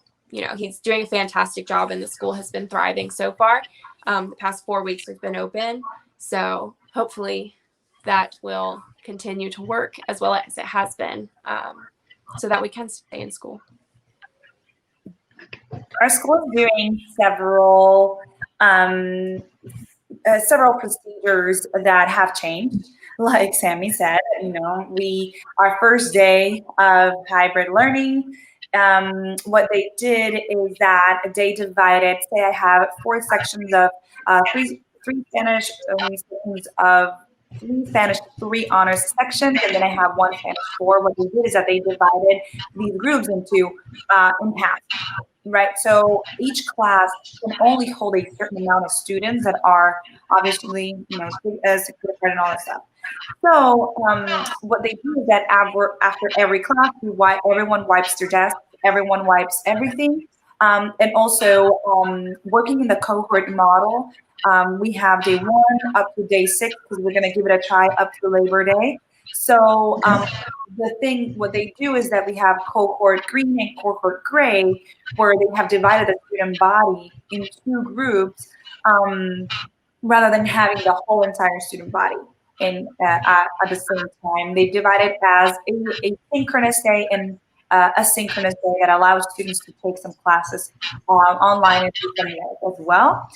he's doing a fantastic job, and the school has been thriving so far. The past 4 weeks we've been open. So hopefully that will continue to work as well as it has been, so that we can stay in school. Our school is doing several procedures that have changed. Like Sammy said, our first day of hybrid learning, what they did is that they divided, say I have 4 sections of three Spanish sections of 3 Spanish, 3 honors sections, and then I have 1 Spanish 4. What they did is that they divided these groups into in half, right? So each class can only hold a certain amount of students that are obviously, secure and all that stuff. So what they do is that after every class, everyone wipes their desk, everyone wipes everything, and also working in the cohort model. We have day 1 up to day 6 because we're going to give it a try up to Labor Day. So what they do is that we have cohort green and cohort gray, where they have divided the student body in 2 groups, rather than having the whole entire student body at the same time. They divide it as a synchronous day and a synchronous day that allows students to take some classes online and do some work as well.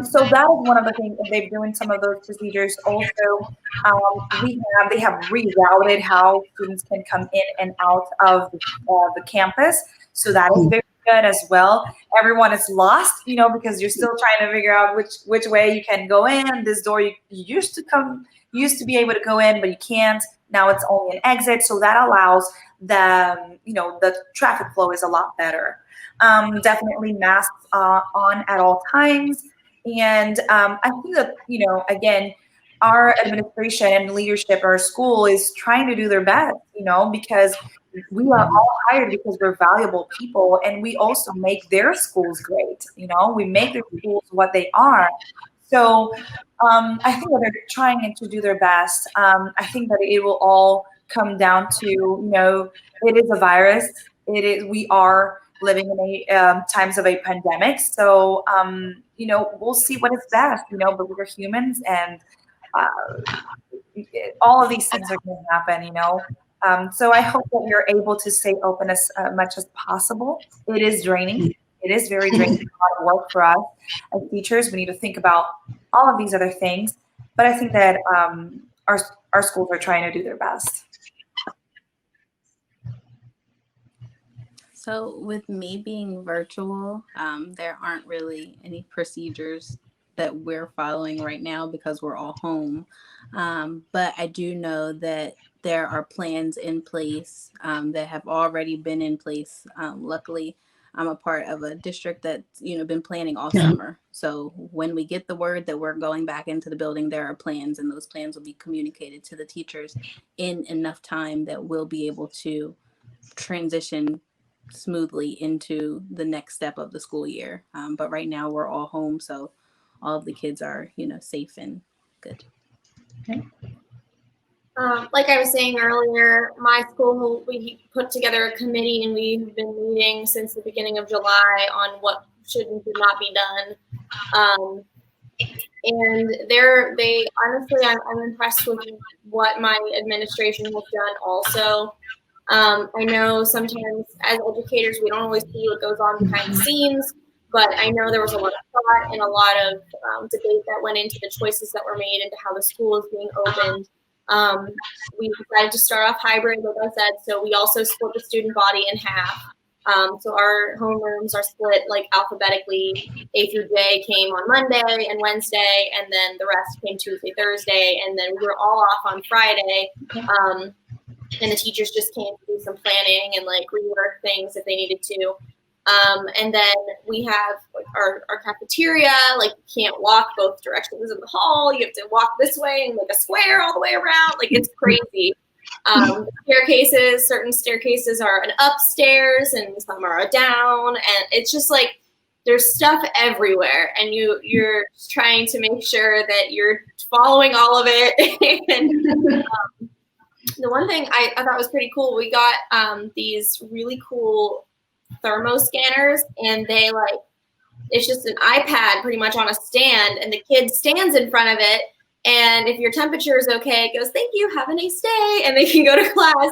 So that is one of the things that they're doing some of those procedures. Also, they have rerouted how students can come in and out of the campus. So that is very good as well. Everyone is lost, because you're still trying to figure out which way you can go in. This door you used to be able to go in, but you can't. Now it's only an exit. So that allows the traffic flow is a lot better. Definitely masks on at all times. And I think that, again, our administration and leadership, our school is trying to do their best, because we are all hired because we're valuable people, and we also make their schools great. We make their schools what they are. So I think that they're trying to do their best. I think that it will all come down to, it is a virus. We are living in times of a pandemic. So, we'll see what is best, but we're humans, and all of these things are going to happen, So I hope that we're able to stay open as much as possible. It is draining. It is very draining, a lot of work for us as teachers. We need to think about all of these other things. But I think that our schools are trying to do their best. So with me being virtual, there aren't really any procedures that we're following right now because we're all home. But I do know that there are plans in place that have already been in place. Luckily, I'm a part of a district that's been planning all summer. So when we get the word that we're going back into the building, there are plans, and those plans will be communicated to the teachers in enough time that we'll be able to transition smoothly into the next step of the school year. But right now we're all home, so all of the kids are safe and good. Okay. Like I was saying earlier, my school, we put together a committee, and we've been meeting since the beginning of July on what should and should not be done. And they honestly, I'm impressed with what my administration has done also. I know sometimes as educators, we don't always see what goes on behind the scenes, but I know there was a lot of thought and a lot of debate that went into the choices that were made into how the school is being opened. We decided to start off hybrid, like I said, so we also split the student body in half. So our homerooms are split like alphabetically. A through J came on Monday and Wednesday, and then the rest came Tuesday, Thursday, and then we were all off on Friday. And the teachers just came to do some planning and like rework things if they needed to. And then we have like our cafeteria, like you can't walk both directions in the hall. You have to walk this way and like a square all the way around. Like it's crazy. Staircases, certain staircases are an upstairs and some are a down. And it's just like there's stuff everywhere. And you're just trying to make sure that you're following all of it. And the one thing I thought was pretty cool, we got these really cool thermo scanners, and they like, it's just an iPad pretty much on a stand, and the kid stands in front of it, and if your temperature is okay, it goes, thank you, have a nice day, and they can go to class.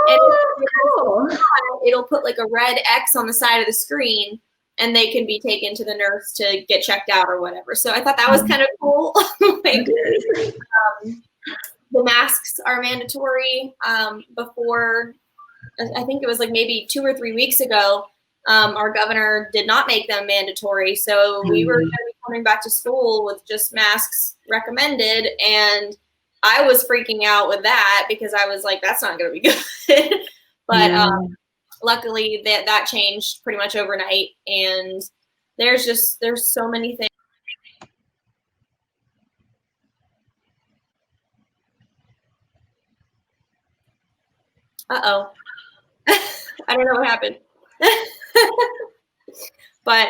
Oh, and it'll put like a red X on the side of the screen, and they can be taken to the nurse to get checked out or whatever. So I thought that was kind of cool. Like, the masks are mandatory. Before, I think it was like maybe 2 or 3 weeks ago, our governor did not make them mandatory. So we were going to be coming back to school with just masks recommended. And I was freaking out with that because I was like, that's not going to be good. But luckily that changed pretty much overnight. And there's so many things. Uh-oh. I don't know what happened. But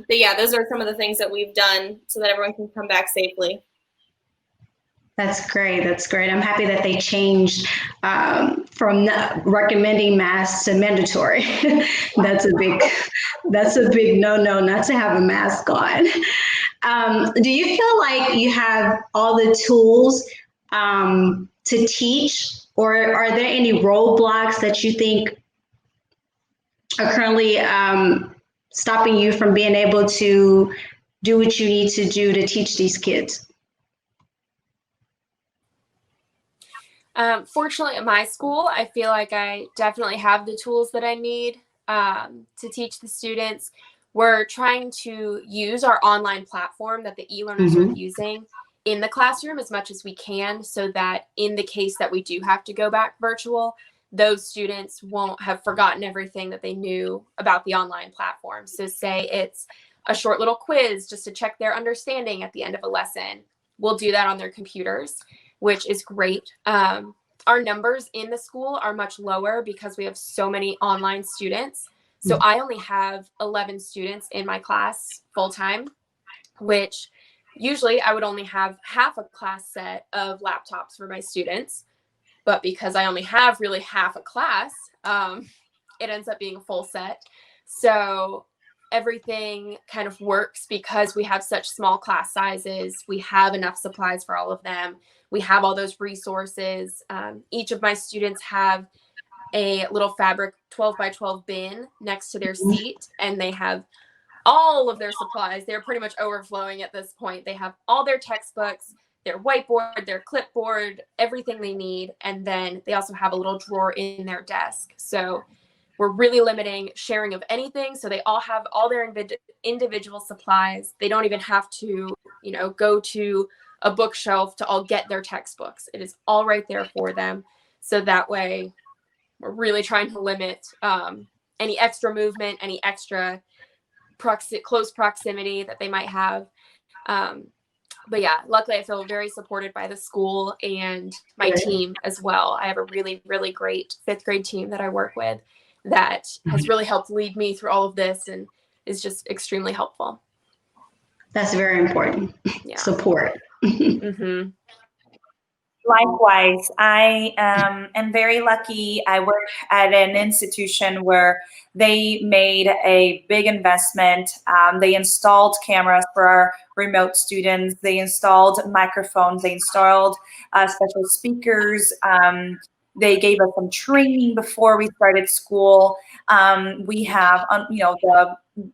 yeah, those are some of the things that we've done so that everyone can come back safely. that's great. That's great. I'm happy that they changed from recommending masks to mandatory. That's a big no not to have a mask on. Do you feel like you have all the tools to teach, or are there any roadblocks that you think are currently stopping you from being able to do what you need to do to teach these kids? Fortunately, at my school, I feel like I definitely have the tools that I need to teach the students. We're trying to use our online platform that the e-learners are using in the classroom as much as we can, so that in the case that we do have to go back virtual, those students won't have forgotten everything that they knew about the online platform. So say it's a short little quiz just to check their understanding at the end of a lesson. We'll do that on their computers, which is great. Our numbers in the school are much lower because we have so many online students. So I only have 11 students in my class full-time, which usually I would only have half a class set of laptops for my students. But because I only have really half a class, it ends up being a full set. So everything kind of works because we have such small class sizes. We have enough supplies for all of them. We have all those resources. Each of my students have a little fabric 12 by 12 bin next to their seat, and they have all of their supplies. They're pretty much overflowing at this point. They have all their textbooks, their whiteboard, their clipboard, everything they need. And then they also have a little drawer in their desk. So we're really limiting sharing of anything. So they all have all their individual supplies. They don't even have to, go to a bookshelf to all get their textbooks. It is all right there for them. So that way we're really trying to limit any extra movement, any extra close proximity that they might have. But yeah, luckily I feel very supported by the school and my team as well. I have a really, really great 5th grade team that I work with that has really helped lead me through all of this and is just extremely helpful. That's very important. Yeah. Support. Likewise, I am very lucky. I work at an institution where they made a big investment. They installed cameras for our remote students. They installed microphones. They installed special speakers. They gave us some training before we started school. We have,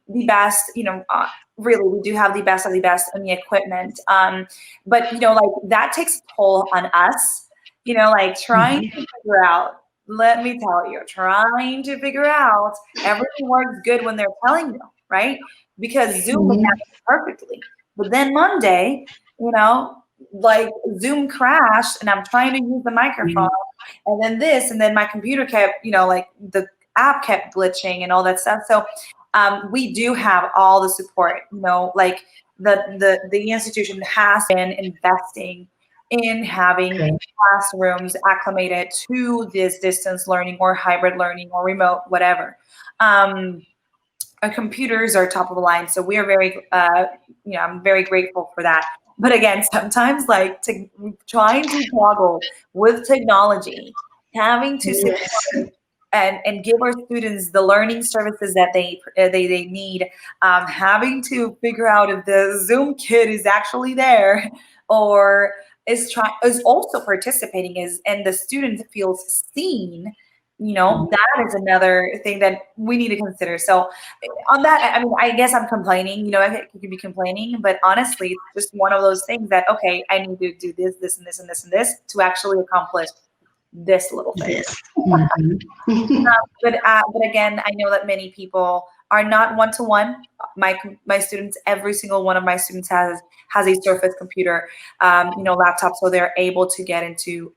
the best, really, we do have the best of the best in the equipment. But, like that takes a toll on us, trying to figure out, let me tell you, trying to figure out everything works good when they're telling you, right? Because Zoom was happening perfectly. But then Monday, like Zoom crashed and I'm trying to use the microphone and then this, and then my computer kept, like the app kept glitching and all that stuff. So we do have all the support, like the institution has been investing in having classrooms acclimated to this distance learning or hybrid learning or remote, whatever. Our computers are top of the line. So we are very, I'm very grateful for that. But again, sometimes trying to toggle with technology, having to sit and give our students the learning services that they need, having to figure out if the Zoom kid is actually there or is also participating and the student feels seen. That is another thing that we need to consider. So on that, I mean, I guess I'm complaining, I could be complaining, but honestly, it's just one of those things that, okay, I need to do this, this, and this, and this, and this to actually accomplish this little thing. But again, I know that many people are not one-to-one. My students, every single one of my students has a Surface computer, laptop, so they're able to get into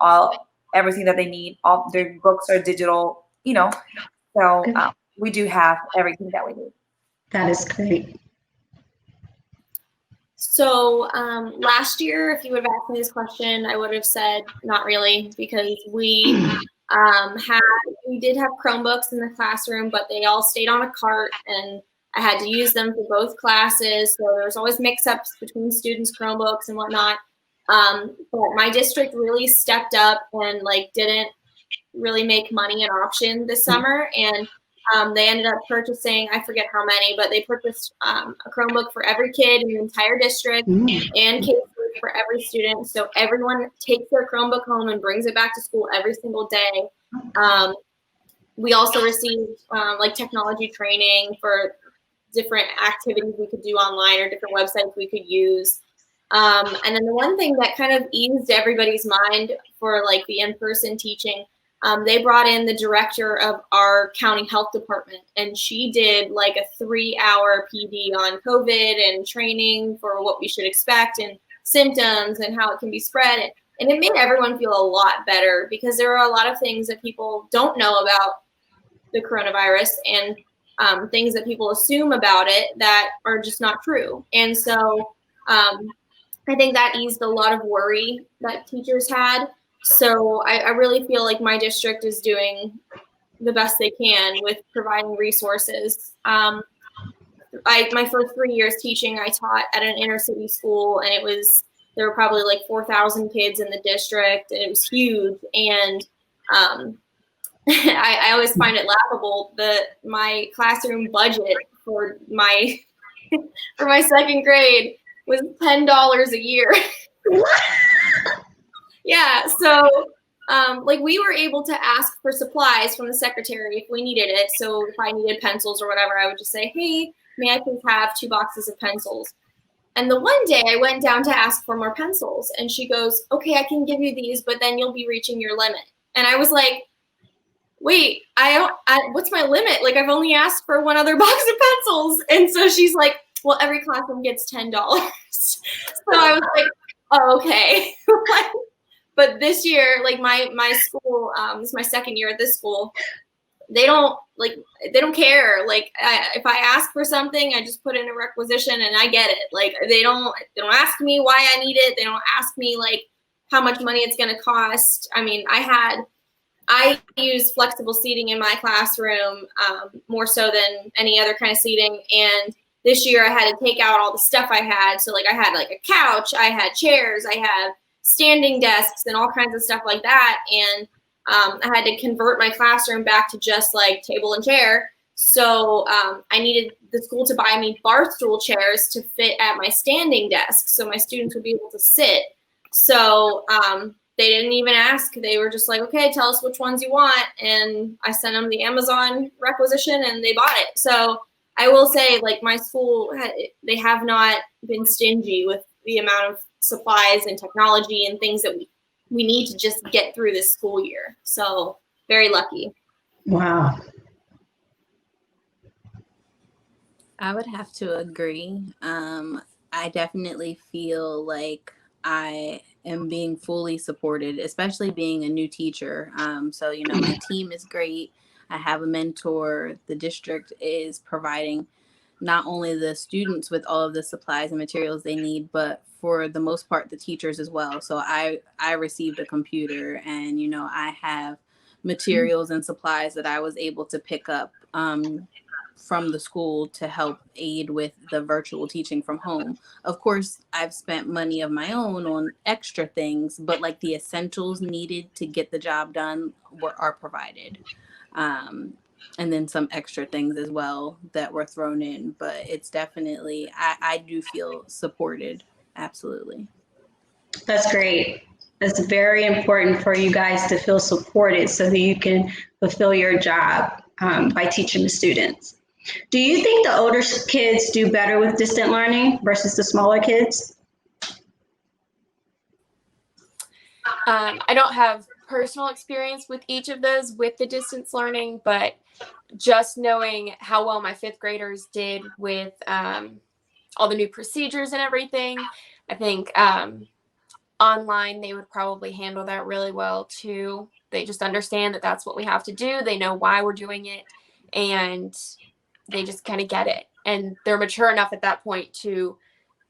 everything that they need. All their books are digital, so we do have everything that we need. That is great. So last year, if you would have asked me this question, I would have said not really, because we did have Chromebooks in the classroom, but they all stayed on a cart and I had to use them for both classes. So there was always mix-ups between students' Chromebooks and whatnot. But my district really stepped up and didn't really make money an option this summer. And they ended up purchasing, I forget how many, but they purchased a Chromebook for every kid in the entire district and K-4 for every student. So everyone takes their Chromebook home and brings it back to school every single day. We also received technology training for different activities we could do online or different websites we could use. And then the one thing that kind of eased everybody's mind for the in-person teaching, they brought in the director of our county health department, and she did a 3-hour PD on COVID and training for what we should expect and symptoms and how it can be spread. And it made everyone feel a lot better because there are a lot of things that people don't know about the coronavirus and things that people assume about it that are just not true. And so I think that eased a lot of worry that teachers had. So I really feel like my district is doing the best they can with providing resources. My first 3 years teaching, I taught at an inner city school, and there were probably 4,000 kids in the district, and it was huge. And I always find it laughable that my classroom budget for my second grade was $10 a year. Yeah, so we were able to ask for supplies from the secretary if we needed it. So if I needed pencils or whatever, I would just say, hey, may I please have 2 boxes of pencils? And the one day I went down to ask for more pencils, and she goes, okay, I can give you these, but then you'll be reaching your limit. And I was like, wait, what's my limit? I've only asked for 1 other box of pencils. And so she's like, well, every classroom gets $10. So I was like, oh, okay. But this year, my school, this is my second year at this school, they don't care. If I ask for something, I just put in a requisition and I get it. They don't ask me why I need it. They don't ask me how much money it's going to cost. I mean, I use flexible seating in my classroom more so than any other kind of seating. And this year I had to take out all the stuff I had. So I had a couch, I had chairs, I had standing desks and all kinds of stuff like that. And I had to convert my classroom back to just like table and chair. So I needed the school to buy me bar stool chairs to fit at my standing desk so my students would be able to sit. So they didn't even ask. They were just like, okay, tell us which ones you want. And I sent them the Amazon requisition and they bought it. So I will say, like, my school, they have not been stingy with the amount of supplies and technology and things that we need to just get through this school year. So very lucky. Wow. I would have to agree. I definitely feel like I am being fully supported, especially being a new teacher. So, you know, my team is great. I have a mentor. The district is providing not only the students with all of the supplies and materials they need, but for the most part, the teachers as well. So I received a computer, and, you know, I have materials and supplies that I was able to pick up from the school to help aid with the virtual teaching from home. Of course, I've spent money of my own on extra things, but like the essentials needed to get the job done are provided. And then some extra things as well that were thrown in, but it's definitely, I do feel supported. Absolutely. That's great. That's very important for you guys to feel supported so that you can fulfill your job by teaching the students. Do you think the older kids do better with distant learning versus the smaller kids? I don't have personal experience with each of those with the distance learning, but just knowing how well my fifth graders did with all the new procedures and everything, I think online they would probably handle that really well too. They just understand that that's what we have to do. They know why we're doing it, and they just kind of get it. And they're mature enough at that point to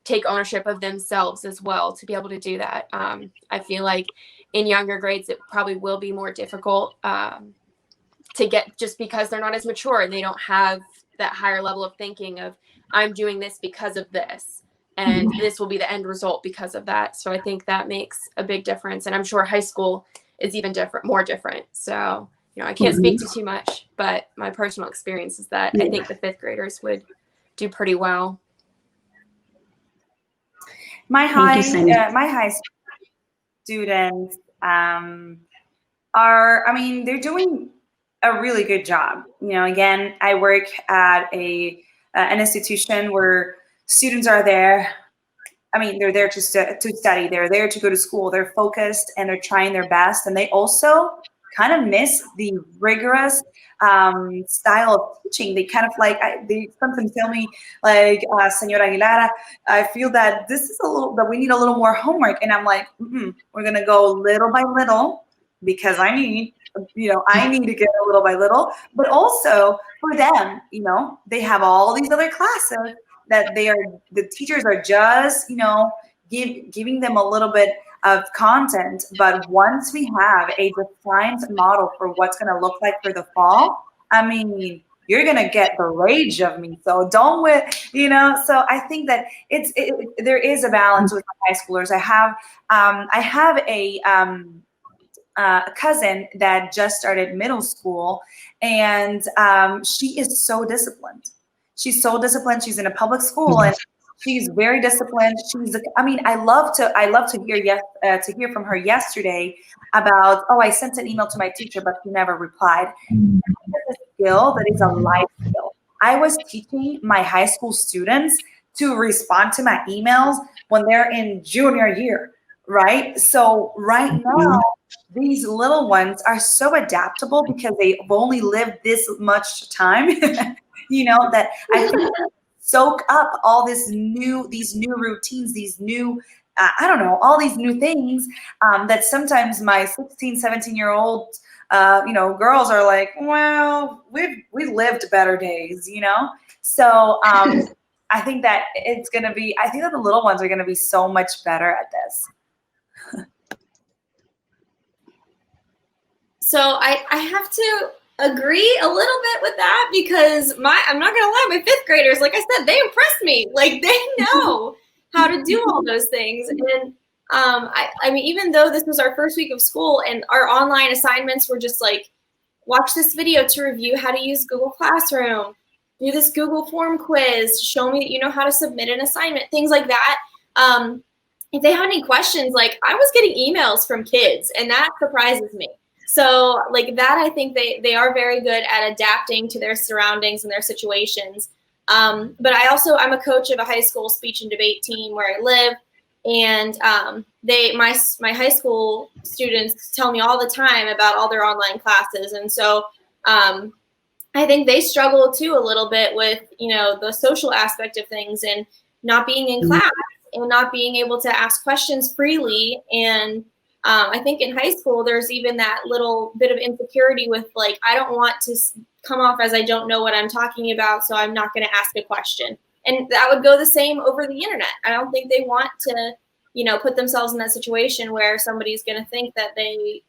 take ownership of themselves as well to be able to do that. I feel like in younger grades, it probably will be more difficult to get, just because they're not as mature and they don't have that higher level of thinking of, I'm doing this because of this, and this will be the end result because of that. So I think that makes a big difference. And I'm sure high school is even different, more different. So, you know, I can't speak to too much, but my personal experience is that I think the fifth graders would do pretty well. My high students they're doing a really good job. You know, again, I work at an institution where students are there. I mean, they're there to study. They're there to go to school. They're focused and they're trying their best. And they also kind of miss the rigorous style of teaching. They kind of they sometimes tell me, like, Senora Aguilar, I feel that that we need a little more homework. And I'm like, we're going to go little by little, because I need to get a little by little, but also for them, you know, they have all these other classes that the teachers are just, you know, giving them a little bit of content. But once we have a defined model for what's going to look like for the fall, I mean, you're going to get the rage of me. So don't wait, you know. So I think that there is a balance with high schoolers. I have a cousin that just started middle school, and she is so disciplined. She's so disciplined. She's in a public school, and she's very disciplined. I love to hear from her yesterday about, I sent an email to my teacher, but she never replied. It's a skill that is a life skill. I was teaching my high school students to respond to my emails when they're in junior year, right? So right now, these little ones are so adaptable because they've only lived this much time, you know, that I think soak up all these new routines, these new, all these new things that sometimes my 16, 17-year-old, girls are like, well, we lived better days, you know? So I think that the little ones are going to be so much better at this. So I have to agree a little bit with that, because I'm not gonna lie, my fifth graders, like I said, they impress me. Like, they know how to do all those things. And I mean, even though this was our first week of school and our online assignments were just like, watch this video to review how to use Google Classroom, do this Google form quiz, show me that you know how to submit an assignment, things like that. If they have any questions, like I was getting emails from kids, and that surprises me. So like that, I think they are very good at adapting to their surroundings and their situations. But I'm a coach of a high school speech and debate team where I live. And my high school students tell me all the time about all their online classes. And so I think they struggle too a little bit with, the social aspect of things and not being in class and not being able to ask questions freely. And I think in high school, there's even that little bit of insecurity with like, I don't want to come off as I don't know what I'm talking about, so I'm not going to ask a question. And that would go the same over the internet. I don't think they want to, put themselves in that situation where somebody's going to think that they,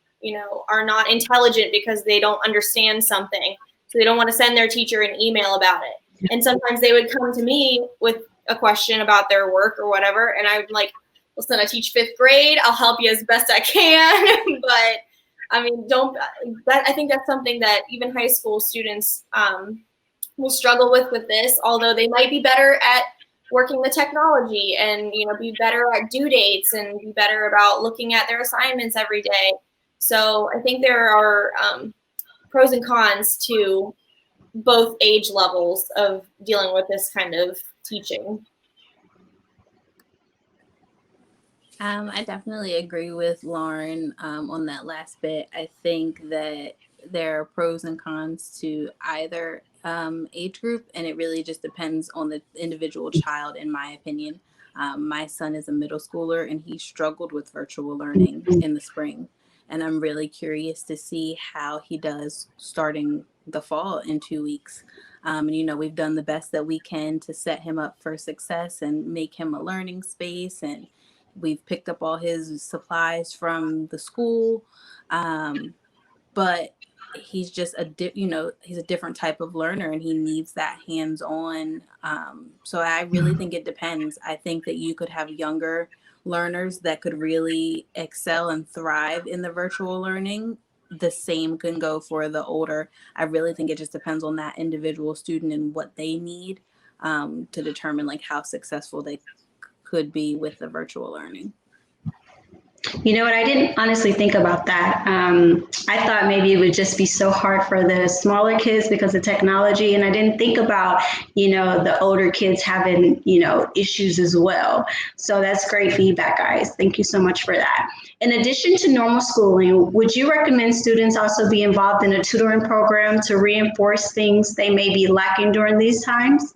are not intelligent because they don't understand something. So they don't want to send their teacher an email about it. And sometimes they would come to me with a question about their work or whatever. And I'm like, listen, I teach 5th grade. I'll help you as best I can. But I mean, I think that's something that even high school students will struggle with this, although they might be better at working the technology and, be better at due dates and be better about looking at their assignments every day. So I think there are pros and cons to both age levels of dealing with this kind of teaching. I definitely agree with Lauren on that last bit. I think that there are pros and cons to either age group, and it really just depends on the individual child, in my opinion. My son is a middle schooler, and he struggled with virtual learning in the spring. And I'm really curious to see how he does starting the fall in 2 weeks. And, we've done the best that we can to set him up for success and make him a learning space. And we've picked up all his supplies from the school. But he's just he's a different type of learner, and he needs that hands-on. So I really think it depends. I think that you could have younger learners that could really excel and thrive in the virtual learning. The same can go for the older. I really think it just depends on that individual student and what they need to determine like how successful they could be with the virtual learning. You know what? I didn't honestly think about that. I thought maybe it would just be so hard for the smaller kids because of technology. And I didn't think about, the older kids having, issues as well. So that's great feedback, guys. Thank you so much for that. In addition to normal schooling, would you recommend students also be involved in a tutoring program to reinforce things they may be lacking during these times?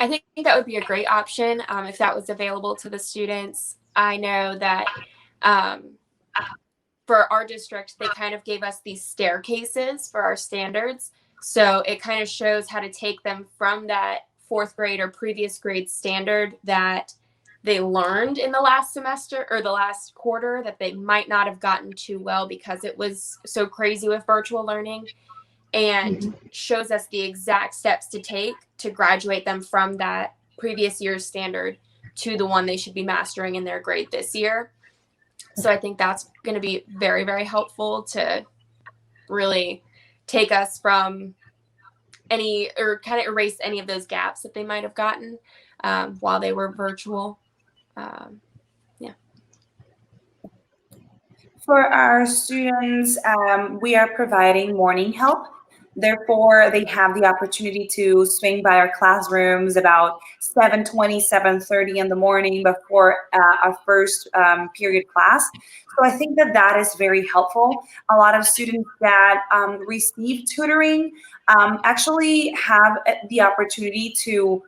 I think that would be a great option if that was available to the students. I know that for our district, they kind of gave us these staircases for our standards. So it kind of shows how to take them from that 4th grade or previous grade standard that they learned in the last semester or the last quarter that they might not have gotten too well because it was so crazy with virtual learning, and shows us the exact steps to take to graduate them from that previous year's standard to the one they should be mastering in their grade this year. So I think that's going to be very, very helpful to really take us from any, or kind of erase any of those gaps that they might have gotten while they were virtual. For our students, we are providing morning help. Therefore, they have the opportunity to swing by our classrooms about 7:20, 7:30 in the morning before our first period class. So I think that is very helpful. A lot of students that receive tutoring actually have the opportunity to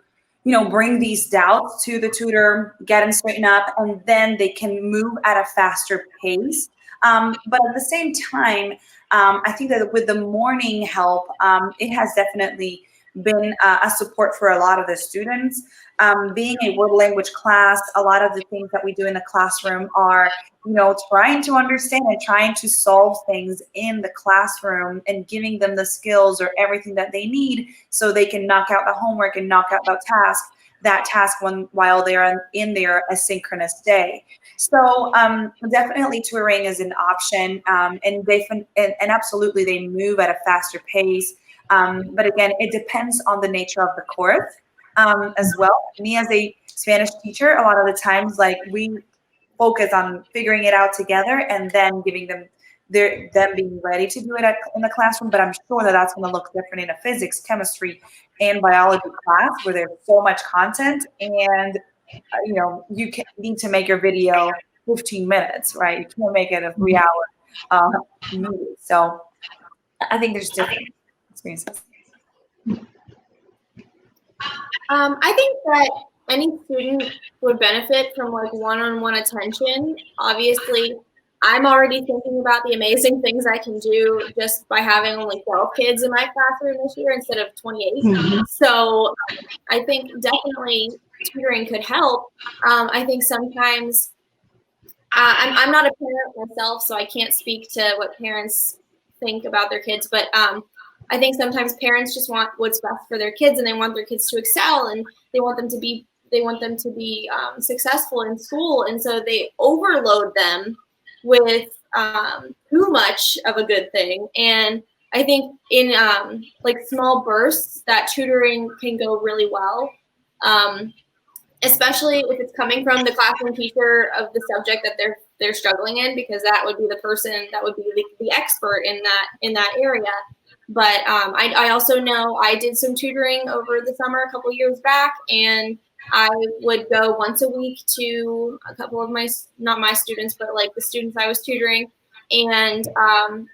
bring these doubts to the tutor, get them straightened up, and then they can move at a faster pace. But at the same time, I think that with the morning help, it has definitely been a support for a lot of the students. Being a world language class, a lot of the things that we do in the classroom are, trying to understand and trying to solve things in the classroom and giving them the skills or everything that they need so they can knock out the homework and knock out the task that task while they're in their asynchronous day. So definitely tutoring is an option, and absolutely they move at a faster pace. But again, it depends on the nature of the course as well. Me as a Spanish teacher, a lot of the times, like, we focus on figuring it out together and then giving them them being ready to do it in the classroom. But I'm sure that that's going to look different in a physics, chemistry, and biology class where there's so much content, and you need to make your video 15 minutes, right? You can't make it a 3-hour movie. So I think there's different experiences. I think that any student would benefit from like one-on-one attention. Obviously, I'm already thinking about the amazing things I can do just by having only 12 kids in my classroom this year instead of 28. Mhm. So I think definitely tutoring could help. I think sometimes I'm not a parent myself, so I can't speak to what parents think about their kids, but I think sometimes parents just want what's best for their kids, and they want their kids to excel, and they want them to be successful in school, and so they overload them with too much of a good thing. And I think in like small bursts, that tutoring can go really well, especially if it's coming from the classroom teacher of the subject that they're struggling in, because that would be the person that would be the expert in that area. But I also know I did some tutoring over the summer a couple years back, and I would go once a week to a couple of not my students, but like the students I was tutoring. And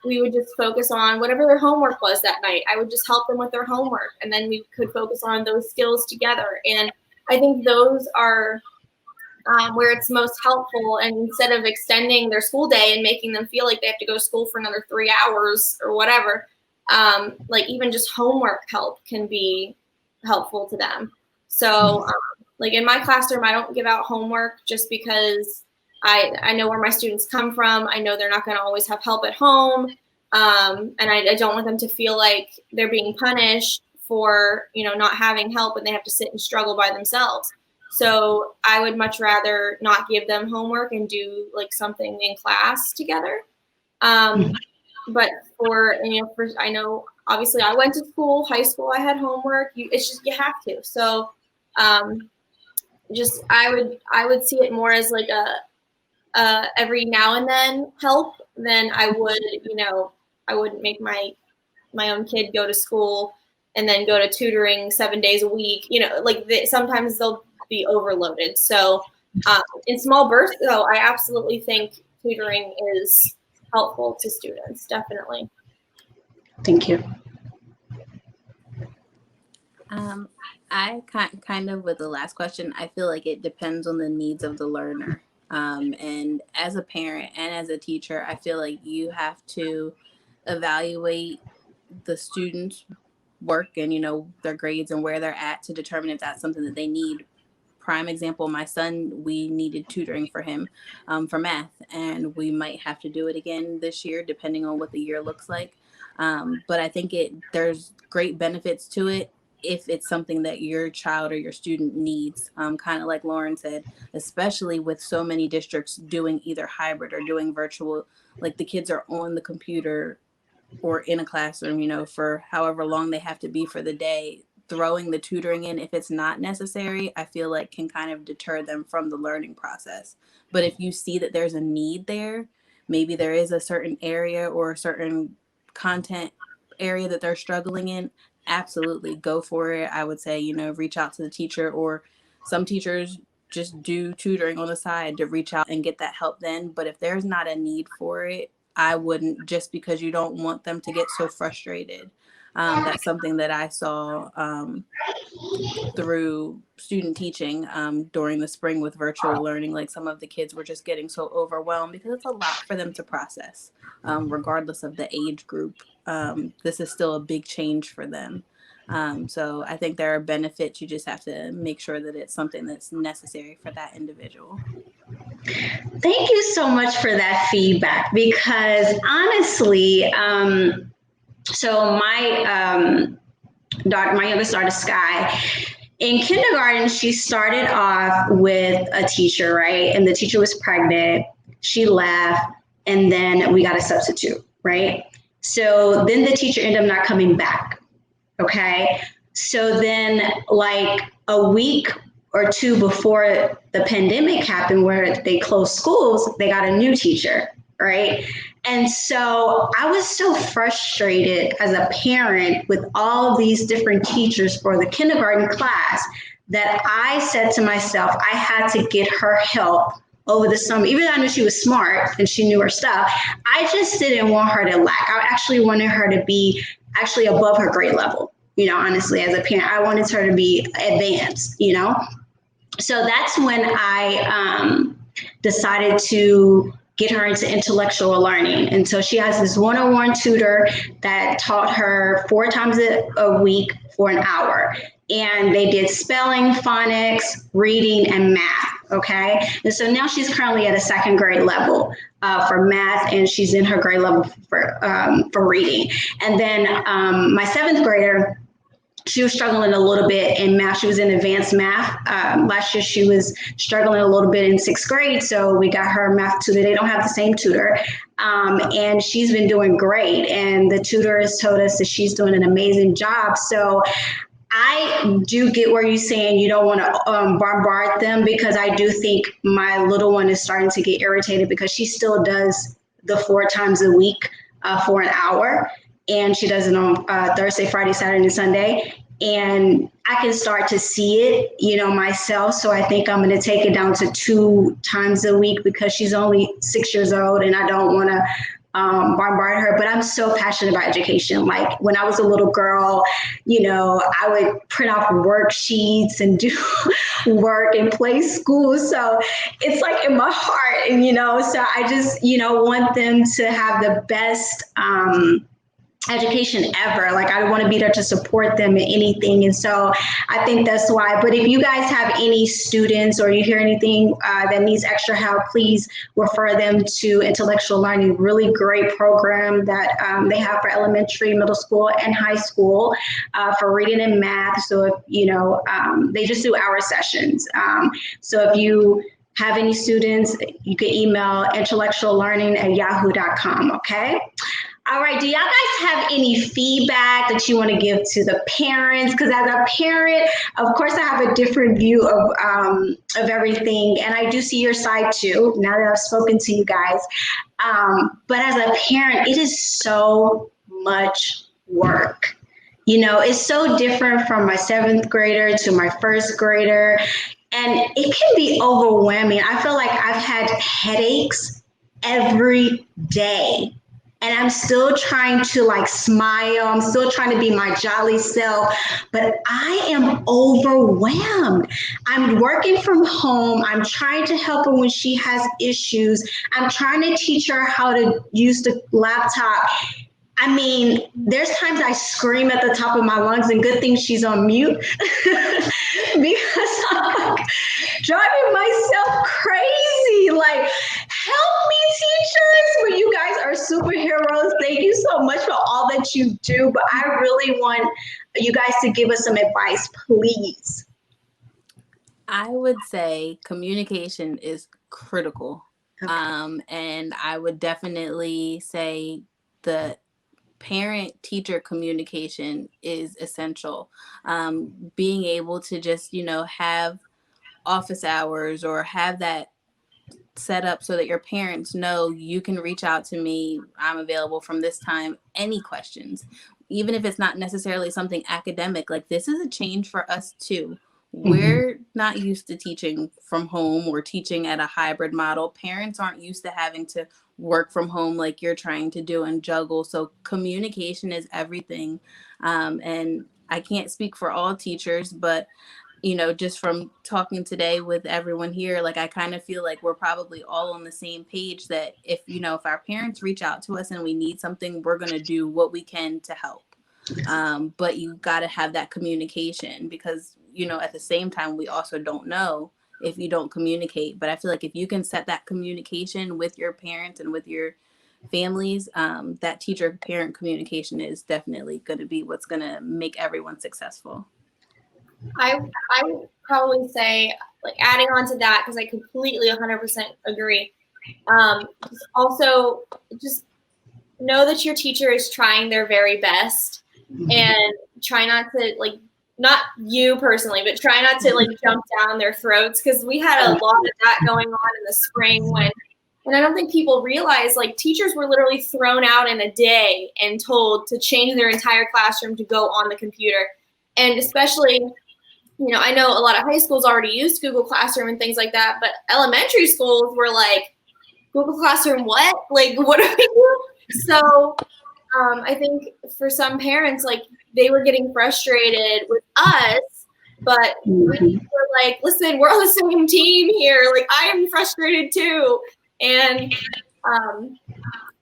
we would just focus on whatever their homework was that night. I would just help them with their homework, and then we could focus on those skills together. And I think those are where it's most helpful. And instead of extending their school day and making them feel like they have to go to school for another 3 hours or whatever, like even just homework help can be helpful to them. So like in my classroom, I don't give out homework just because I know where my students come from. I know they're not going to always have help at home. And I don't want them to feel like they're being punished for, not having help and they have to sit and struggle by themselves. So I would much rather not give them homework and do like something in class together. But I know obviously I went to school, high school, I had homework. It's just, you have to. So just I would see it more as like a every now and then help than I would, I wouldn't make my own kid go to school and then go to tutoring 7 days a week. Sometimes they'll be overloaded. So in small bursts, though, I absolutely think tutoring is helpful to students, definitely. Thank you. I kind of with the last question, I feel like it depends on the needs of the learner. And as a parent and as a teacher, I feel like you have to evaluate the students' work and, their grades and where they're at to determine if that's something that they need. Prime example, my son, we needed tutoring for him for math, and we might have to do it again this year, depending on what the year looks like. But I think there's great benefits to it if it's something that your child or your student needs, kind of like Lauren said, especially with so many districts doing either hybrid or doing virtual, like the kids are on the computer or in a classroom, for however long they have to be for the day. Throwing the tutoring in, if it's not necessary, I feel like can kind of deter them from the learning process. But if you see that there's a need there, maybe there is a certain area or a certain content area that they're struggling in, absolutely go for it. I would say, reach out to the teacher, or some teachers just do tutoring on the side to reach out and get that help then. But if there's not a need for it, I wouldn't, just because you don't want them to get so frustrated. That's something that I saw through student teaching during the spring with virtual learning. Like some of the kids were just getting so overwhelmed because it's a lot for them to process, regardless of the age group. This is still a big change for them. So I think there are benefits. You just have to make sure that it's something that's necessary for that individual. Thank you so much for that feedback, because honestly, so my youngest daughter, Sky, in kindergarten, she started off with a teacher, right? And the teacher was pregnant. She left, and then we got a substitute, right? So then the teacher ended up not coming back. Okay. So then, like a week or two before the pandemic happened, where they closed schools, they got a new teacher, right? And so I was so frustrated as a parent with all these different teachers for the kindergarten class that I said to myself, I had to get her help over the summer. Even though I knew she was smart and she knew her stuff, I just didn't want her to lack. I actually wanted her to be actually above her grade level. You know, honestly, as a parent, I wanted her to be advanced, you know? So that's when I decided to get her into intellectual learning. And so she has this one-on-one tutor that taught her 4 times a week for an hour. And they did spelling, phonics, reading, and math. Okay. And so now she's currently at a 2nd grade level for math, and she's in her grade level for reading. And then my 7th grader, she was struggling a little bit in math. She was in advanced math. Last year, she was struggling a little bit in 6th grade. So we got her math tutor. They don't have the same tutor. And she's been doing great. And the tutor has told us that she's doing an amazing job. So I do get where you're saying you don't want to bombard them, because I do think my little one is starting to get irritated because she still does the 4 times a week for an hour. And she does it on Thursday, Friday, Saturday, and Sunday. And I can start to see it, you know, myself. So I think I'm going to take it down to 2 times a week because she's only 6 years old and I don't want to bombard her. But I'm so passionate about education. Like when I was a little girl, you know, I would print off worksheets and do work and play school. So it's like in my heart, and, you know, so I just, you know, want them to have the best education ever. Like I want to be there to support them in anything. And so I think that's why. But if you guys have any students or you hear anything that needs extra help, please refer them to Intellectual Learning. Really great program that they have for elementary, middle school, and high school for reading and math. So if, you know, they just do hour sessions. So if you have any students, you can email intellectuallearning@yahoo.com. Okay. All right, do y'all guys have any feedback that you want to give to the parents? Because as a parent, of course, I have a different view of everything, and I do see your side too, now that I've spoken to you guys. But as a parent, it is so much work. You know, it's so different from my 7th grader to my 1st grader, and it can be overwhelming. I feel like I've had headaches every day. And I'm still trying to like smile. I'm still trying to be my jolly self, but I am overwhelmed. I'm working from home. I'm trying to help her when she has issues. I'm trying to teach her how to use the laptop. I mean, there's times I scream at the top of my lungs, and good thing she's on mute because I'm like driving myself crazy. Like, help me, teachers, but you guys are superheroes. Thank you so much for all that you do. But I really want you guys to give us some advice, please. I would say communication is critical. Okay. And I would definitely say the parent-teacher communication is essential. Being able to just, you know, have office hours or have that set up so that your parents know you can reach out to me. I'm available from this time. Any questions, even if it's not necessarily something academic, like this is a change for us too. We're not used to teaching from home or teaching at a hybrid model. Parents aren't used to having to work from home like you're trying to do and juggle. So communication is everything. And I can't speak for all teachers, but you know, just from talking today with everyone here, like I kind of feel like we're probably all on the same page that if, you know, if our parents reach out to us and we need something, we're going to do what we can to help. But you got to have that communication because, you know, at the same time, we also don't know if you don't communicate. But I feel like if you can set that communication with your parents and with your families, that teacher-parent communication is definitely going to be what's going to make everyone successful. I would probably say, like, adding on to that, because I completely 100% agree. Also, just know that your teacher is trying their very best, and try not to, like, not you personally, but try not to, like, jump down their throats, because we had a lot of that going on in the spring and I don't think people realize, like, teachers were literally thrown out in a day and told to change their entire classroom to go on the computer. And especially, I know a lot of high schools already used Google Classroom and things like that, but elementary schools were like, Google Classroom, what? Like, what do we do? So I think for some parents, like, they were getting frustrated with us, but we were like, listen, we're on the same team here. Like, I am frustrated too. And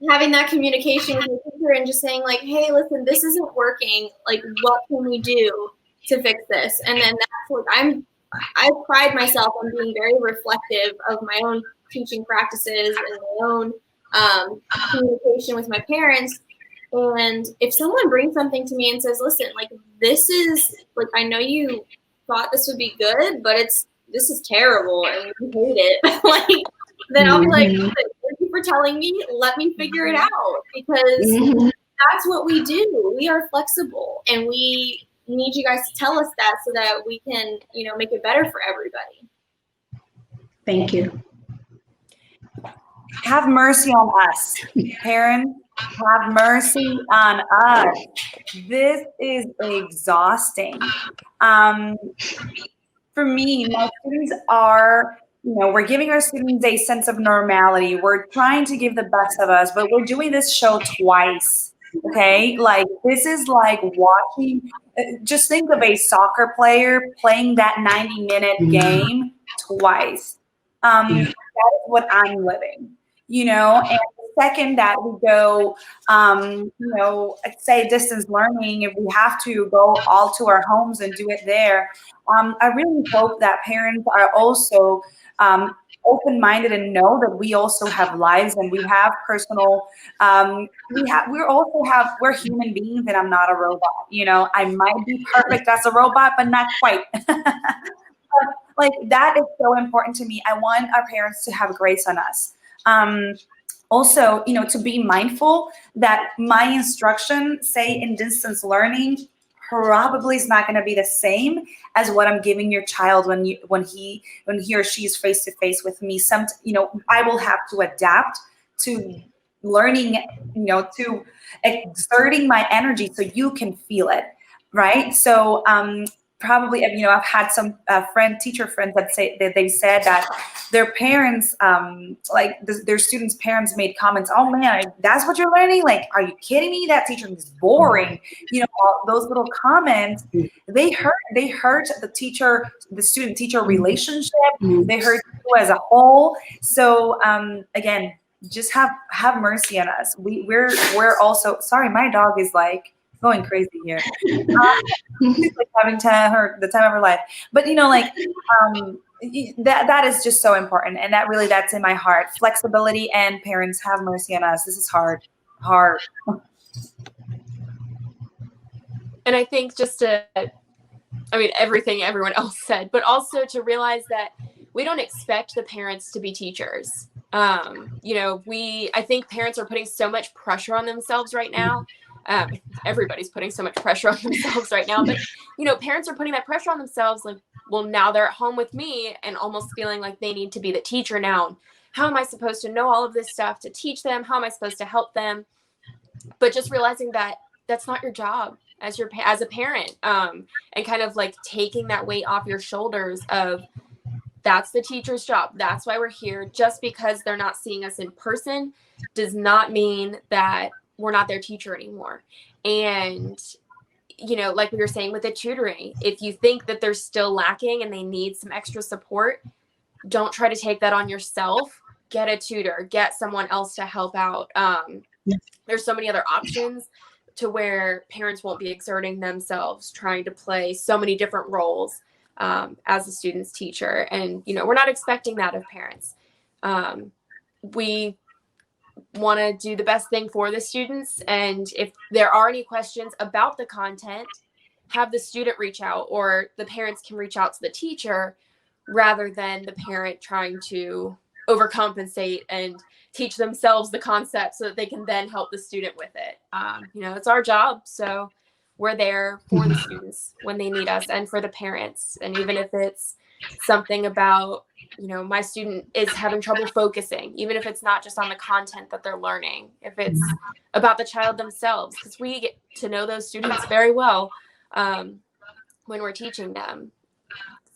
having that communication with your teacher and just saying, like, hey, listen, this isn't working. Like, what can we do to fix this? And then that's what I pride myself on being very reflective of my own teaching practices and my own communication with my parents. And if someone brings something to me and says, listen, like, this is, like, I know you thought this would be good, but this is terrible and we hate it. Like, then I'll be like, thank you for telling me. Let me figure it out, because that's what we do. We are flexible, and we need you guys to tell us that so that we can, make it better for everybody. Thank you. Have mercy on us, parents. Have mercy on us. This is exhausting. For me, my students are, we're giving our students a sense of normality. We're trying to give the best of us, but we're doing this show twice. Okay, like, this is like watching. Just think of a soccer player playing that 90-minute game twice. That is what I'm living. And the second that we go, say distance learning, if we have to go all to our homes and do it there, I really hope that parents are also open-minded and know that we also have lives and we have personal, we're human beings, and I'm not a robot. I might be perfect as a robot, but not quite. Like, that is so important to me. I want our parents to have grace on us. Also, to be mindful that my instruction, say in distance learning, probably is not going to be the same as what I'm giving your child when he or she is face to face with me. I will have to adapt to learning, to exerting my energy so you can feel it, right? So probably, I've had some teacher friends that they said that their parents, their students' parents made comments, oh man, that's what you're learning? Like, are you kidding me? That teacher is boring. Those little comments, they hurt the student-teacher relationship. They hurt you as a whole. So again, just have mercy on us. We're also, sorry, my dog is like going crazy here. She's like having the time of her life. But that is just so important, and that's in my heart. Flexibility, and parents, have mercy on us. This is hard. And I think everything everyone else said, but also to realize that we don't expect the parents to be teachers. I think parents are putting so much pressure on themselves right now. Everybody's putting so much pressure on themselves right now, but parents are putting that pressure on themselves, like, well, now they're at home with me, and almost feeling like they need to be the teacher now. How am I supposed to know all of this stuff to teach them? How am I supposed to help them? But just realizing that that's not your job as a parent, and kind of like taking that weight off your shoulders of, that's the teacher's job. That's why we're here. Just because they're not seeing us in person does not mean that we're not their teacher anymore. And, like we were saying with the tutoring, if you think that they're still lacking and they need some extra support, don't try to take that on yourself. Get a tutor, get someone else to help out. There's so many other options to where parents won't be exerting themselves trying to play so many different roles as a student's teacher. And, we're not expecting that of parents. We want to do the best thing for the students. And if there are any questions about the content, have the student reach out, or the parents can reach out to the teacher rather than the parent trying to overcompensate and teach themselves the concept so that they can then help the student with it. It's our job. So we're there for the students when they need us, and for the parents. And even if it's something about, my student is having trouble focusing, even if it's not just on the content that they're learning, if it's about the child themselves, because we get to know those students very well when we're teaching them,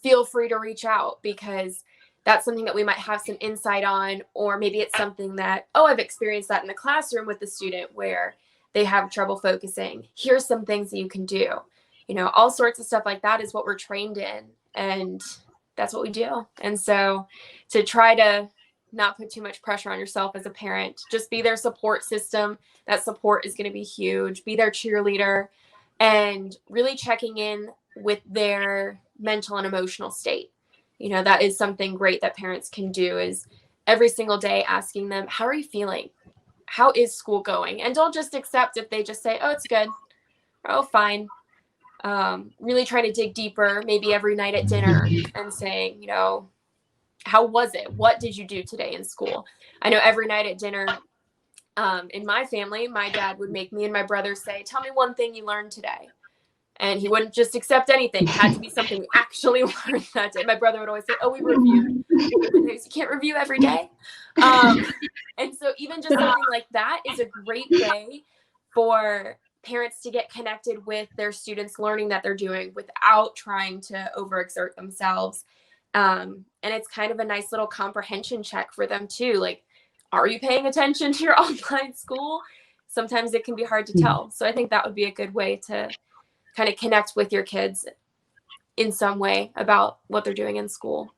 feel free to reach out, because that's something that we might have some insight on, or maybe it's something that, I've experienced that in the classroom with the student where they have trouble focusing. Here's some things that you can do. All sorts of stuff like that is what we're trained in, and that's what we do. And so to try to not put too much pressure on yourself as a parent, just be their support system. That support is going to be huge. Be their cheerleader, and really checking in with their mental and emotional state. That is something great that parents can do, is every single day asking them, how are you feeling? How is school going? And don't just accept if they just say, oh, it's good. Oh, fine. Really try to dig deeper, maybe every night at dinner, and saying, how was it? What did you do today in school? I know every night at dinner, in my family, my dad would make me and my brother say, tell me one thing you learned today. And he wouldn't just accept anything. It had to be something we actually learned that day. My brother would always say, we reviewed. You can't review every day. And so even just something like that is a great way for parents to get connected with their students' learning that they're doing without trying to overexert themselves. And it's kind of a nice little comprehension check for them too. Like, are you paying attention to your online school? Sometimes it can be hard to tell. So I think that would be a good way to kind of connect with your kids in some way about what they're doing in school.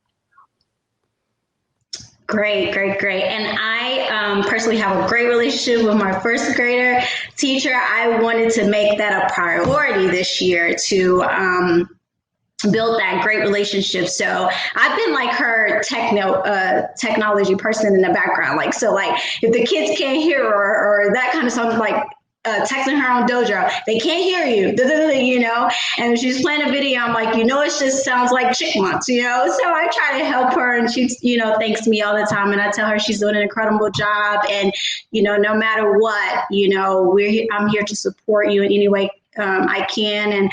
Great. And I personally have a great relationship with my first grader teacher. I wanted to make that a priority this year to build that great relationship. So I've been like her technology person in the background. Like, so like if the kids can't hear or that kind of stuff, like texting her on Dojo, they can't hear you, and she's playing a video. I'm like, it just sounds like chipmunks, so I try to help her, and she, thanks me all the time. And I tell her she's doing an incredible job. And, no matter what, I'm here to support you in any way I can. And,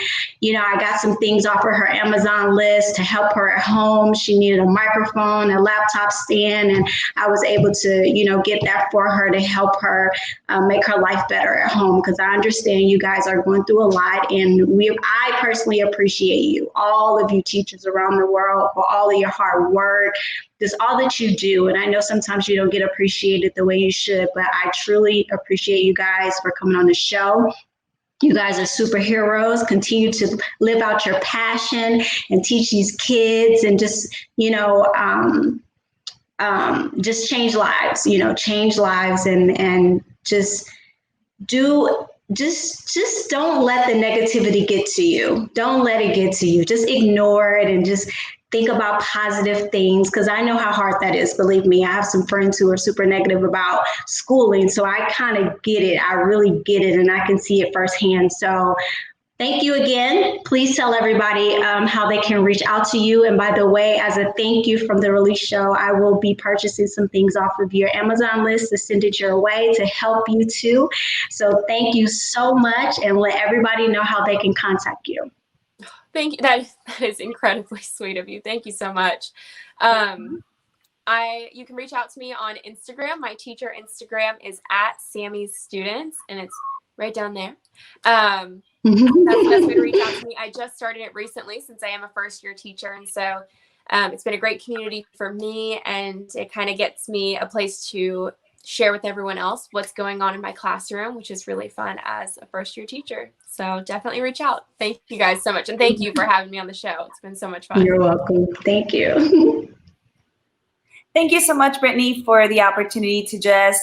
I got some things off of her Amazon list to help her at home. She needed a microphone, a laptop stand, and I was able to, get that for her to help her make her life better at home. Because I understand you guys are going through a lot, and I personally appreciate you, all of you teachers around the world, for all of your hard work. Just all that you do. And I know sometimes you don't get appreciated the way you should, but I truly appreciate you guys for coming on the show. You guys are superheroes. Continue to live out your passion and teach these kids, and just, just change lives, and just don't let the negativity get to you. Don't let it get to you. Just ignore it and just think about positive things, because I know how hard that is. Believe me, I have some friends who are super negative about schooling, so I kind of get it. I really get it, and I can see it firsthand. So thank you again. Please tell everybody how they can reach out to you. And by the way, as a thank you from the Release Show, I will be purchasing some things off of your Amazon list to send it your way to help you too. So thank you so much, and let everybody know how they can contact you. Thank you. That is incredibly sweet of you. Thank you so much. You can reach out to me on Instagram. My teacher Instagram is @Sammy'sStudents, and it's right down there. That's the best way to reach out to me. I just started it recently, since I am a first-year teacher, and so it's been a great community for me, and it kind of gets me a place to share with everyone else what's going on in my classroom, which is really fun as a first-year teacher. So definitely reach out. Thank you guys so much. And thank you for having me on the show. It's been so much fun. You're welcome. Thank you. Thank you so much, Brittany, for the opportunity to just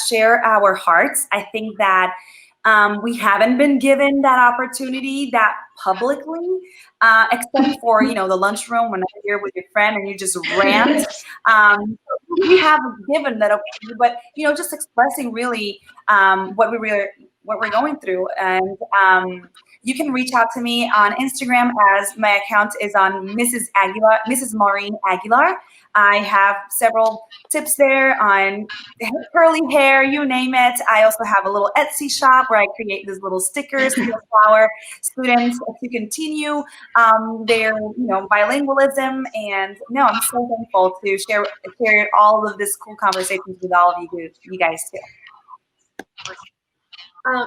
share our hearts. I think that we haven't been given that opportunity that publicly, except for, the lunchroom when you're with your friend and you just rant. we have given that, but just expressing really what we're going through. And you can reach out to me on Instagram, as my account is on Mrs. Maureen Aguilar. I have several tips there on curly hair, you name it. I also have a little Etsy shop where I create these little stickers to empower students to continue their bilingualism. And no, I'm so thankful to share all of this cool conversations with all of you guys too.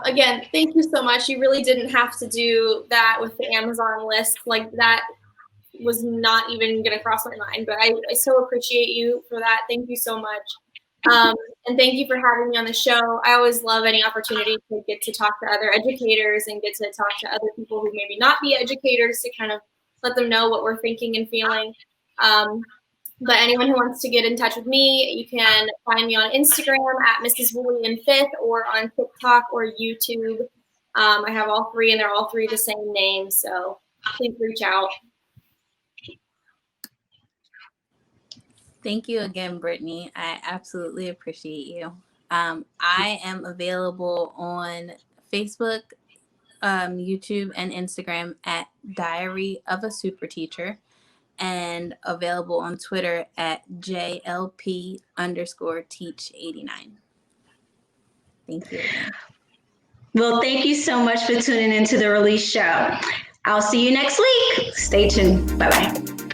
Again, thank you so much. You really didn't have to do that with the Amazon list. Like, that was not even going to cross my mind, but I so appreciate you for that. Thank you so much. And thank you for having me on the show. I always love any opportunity to get to talk to other educators and get to talk to other people who maybe not be educators, to kind of let them know what we're thinking and feeling. But anyone who wants to get in touch with me, you can find me on Instagram at Mrs. Woolley & Fifth, or on TikTok or YouTube. I have all three, and they're all three the same name, so please reach out. Thank you again, Brittany. I absolutely appreciate you. I am available on Facebook, YouTube, and Instagram at Diary of a Super Teacher, and available on Twitter at JLP_teach89. Thank you again. Well, thank you so much for tuning into the Release Show. I'll see you next week. Stay tuned. Bye-bye.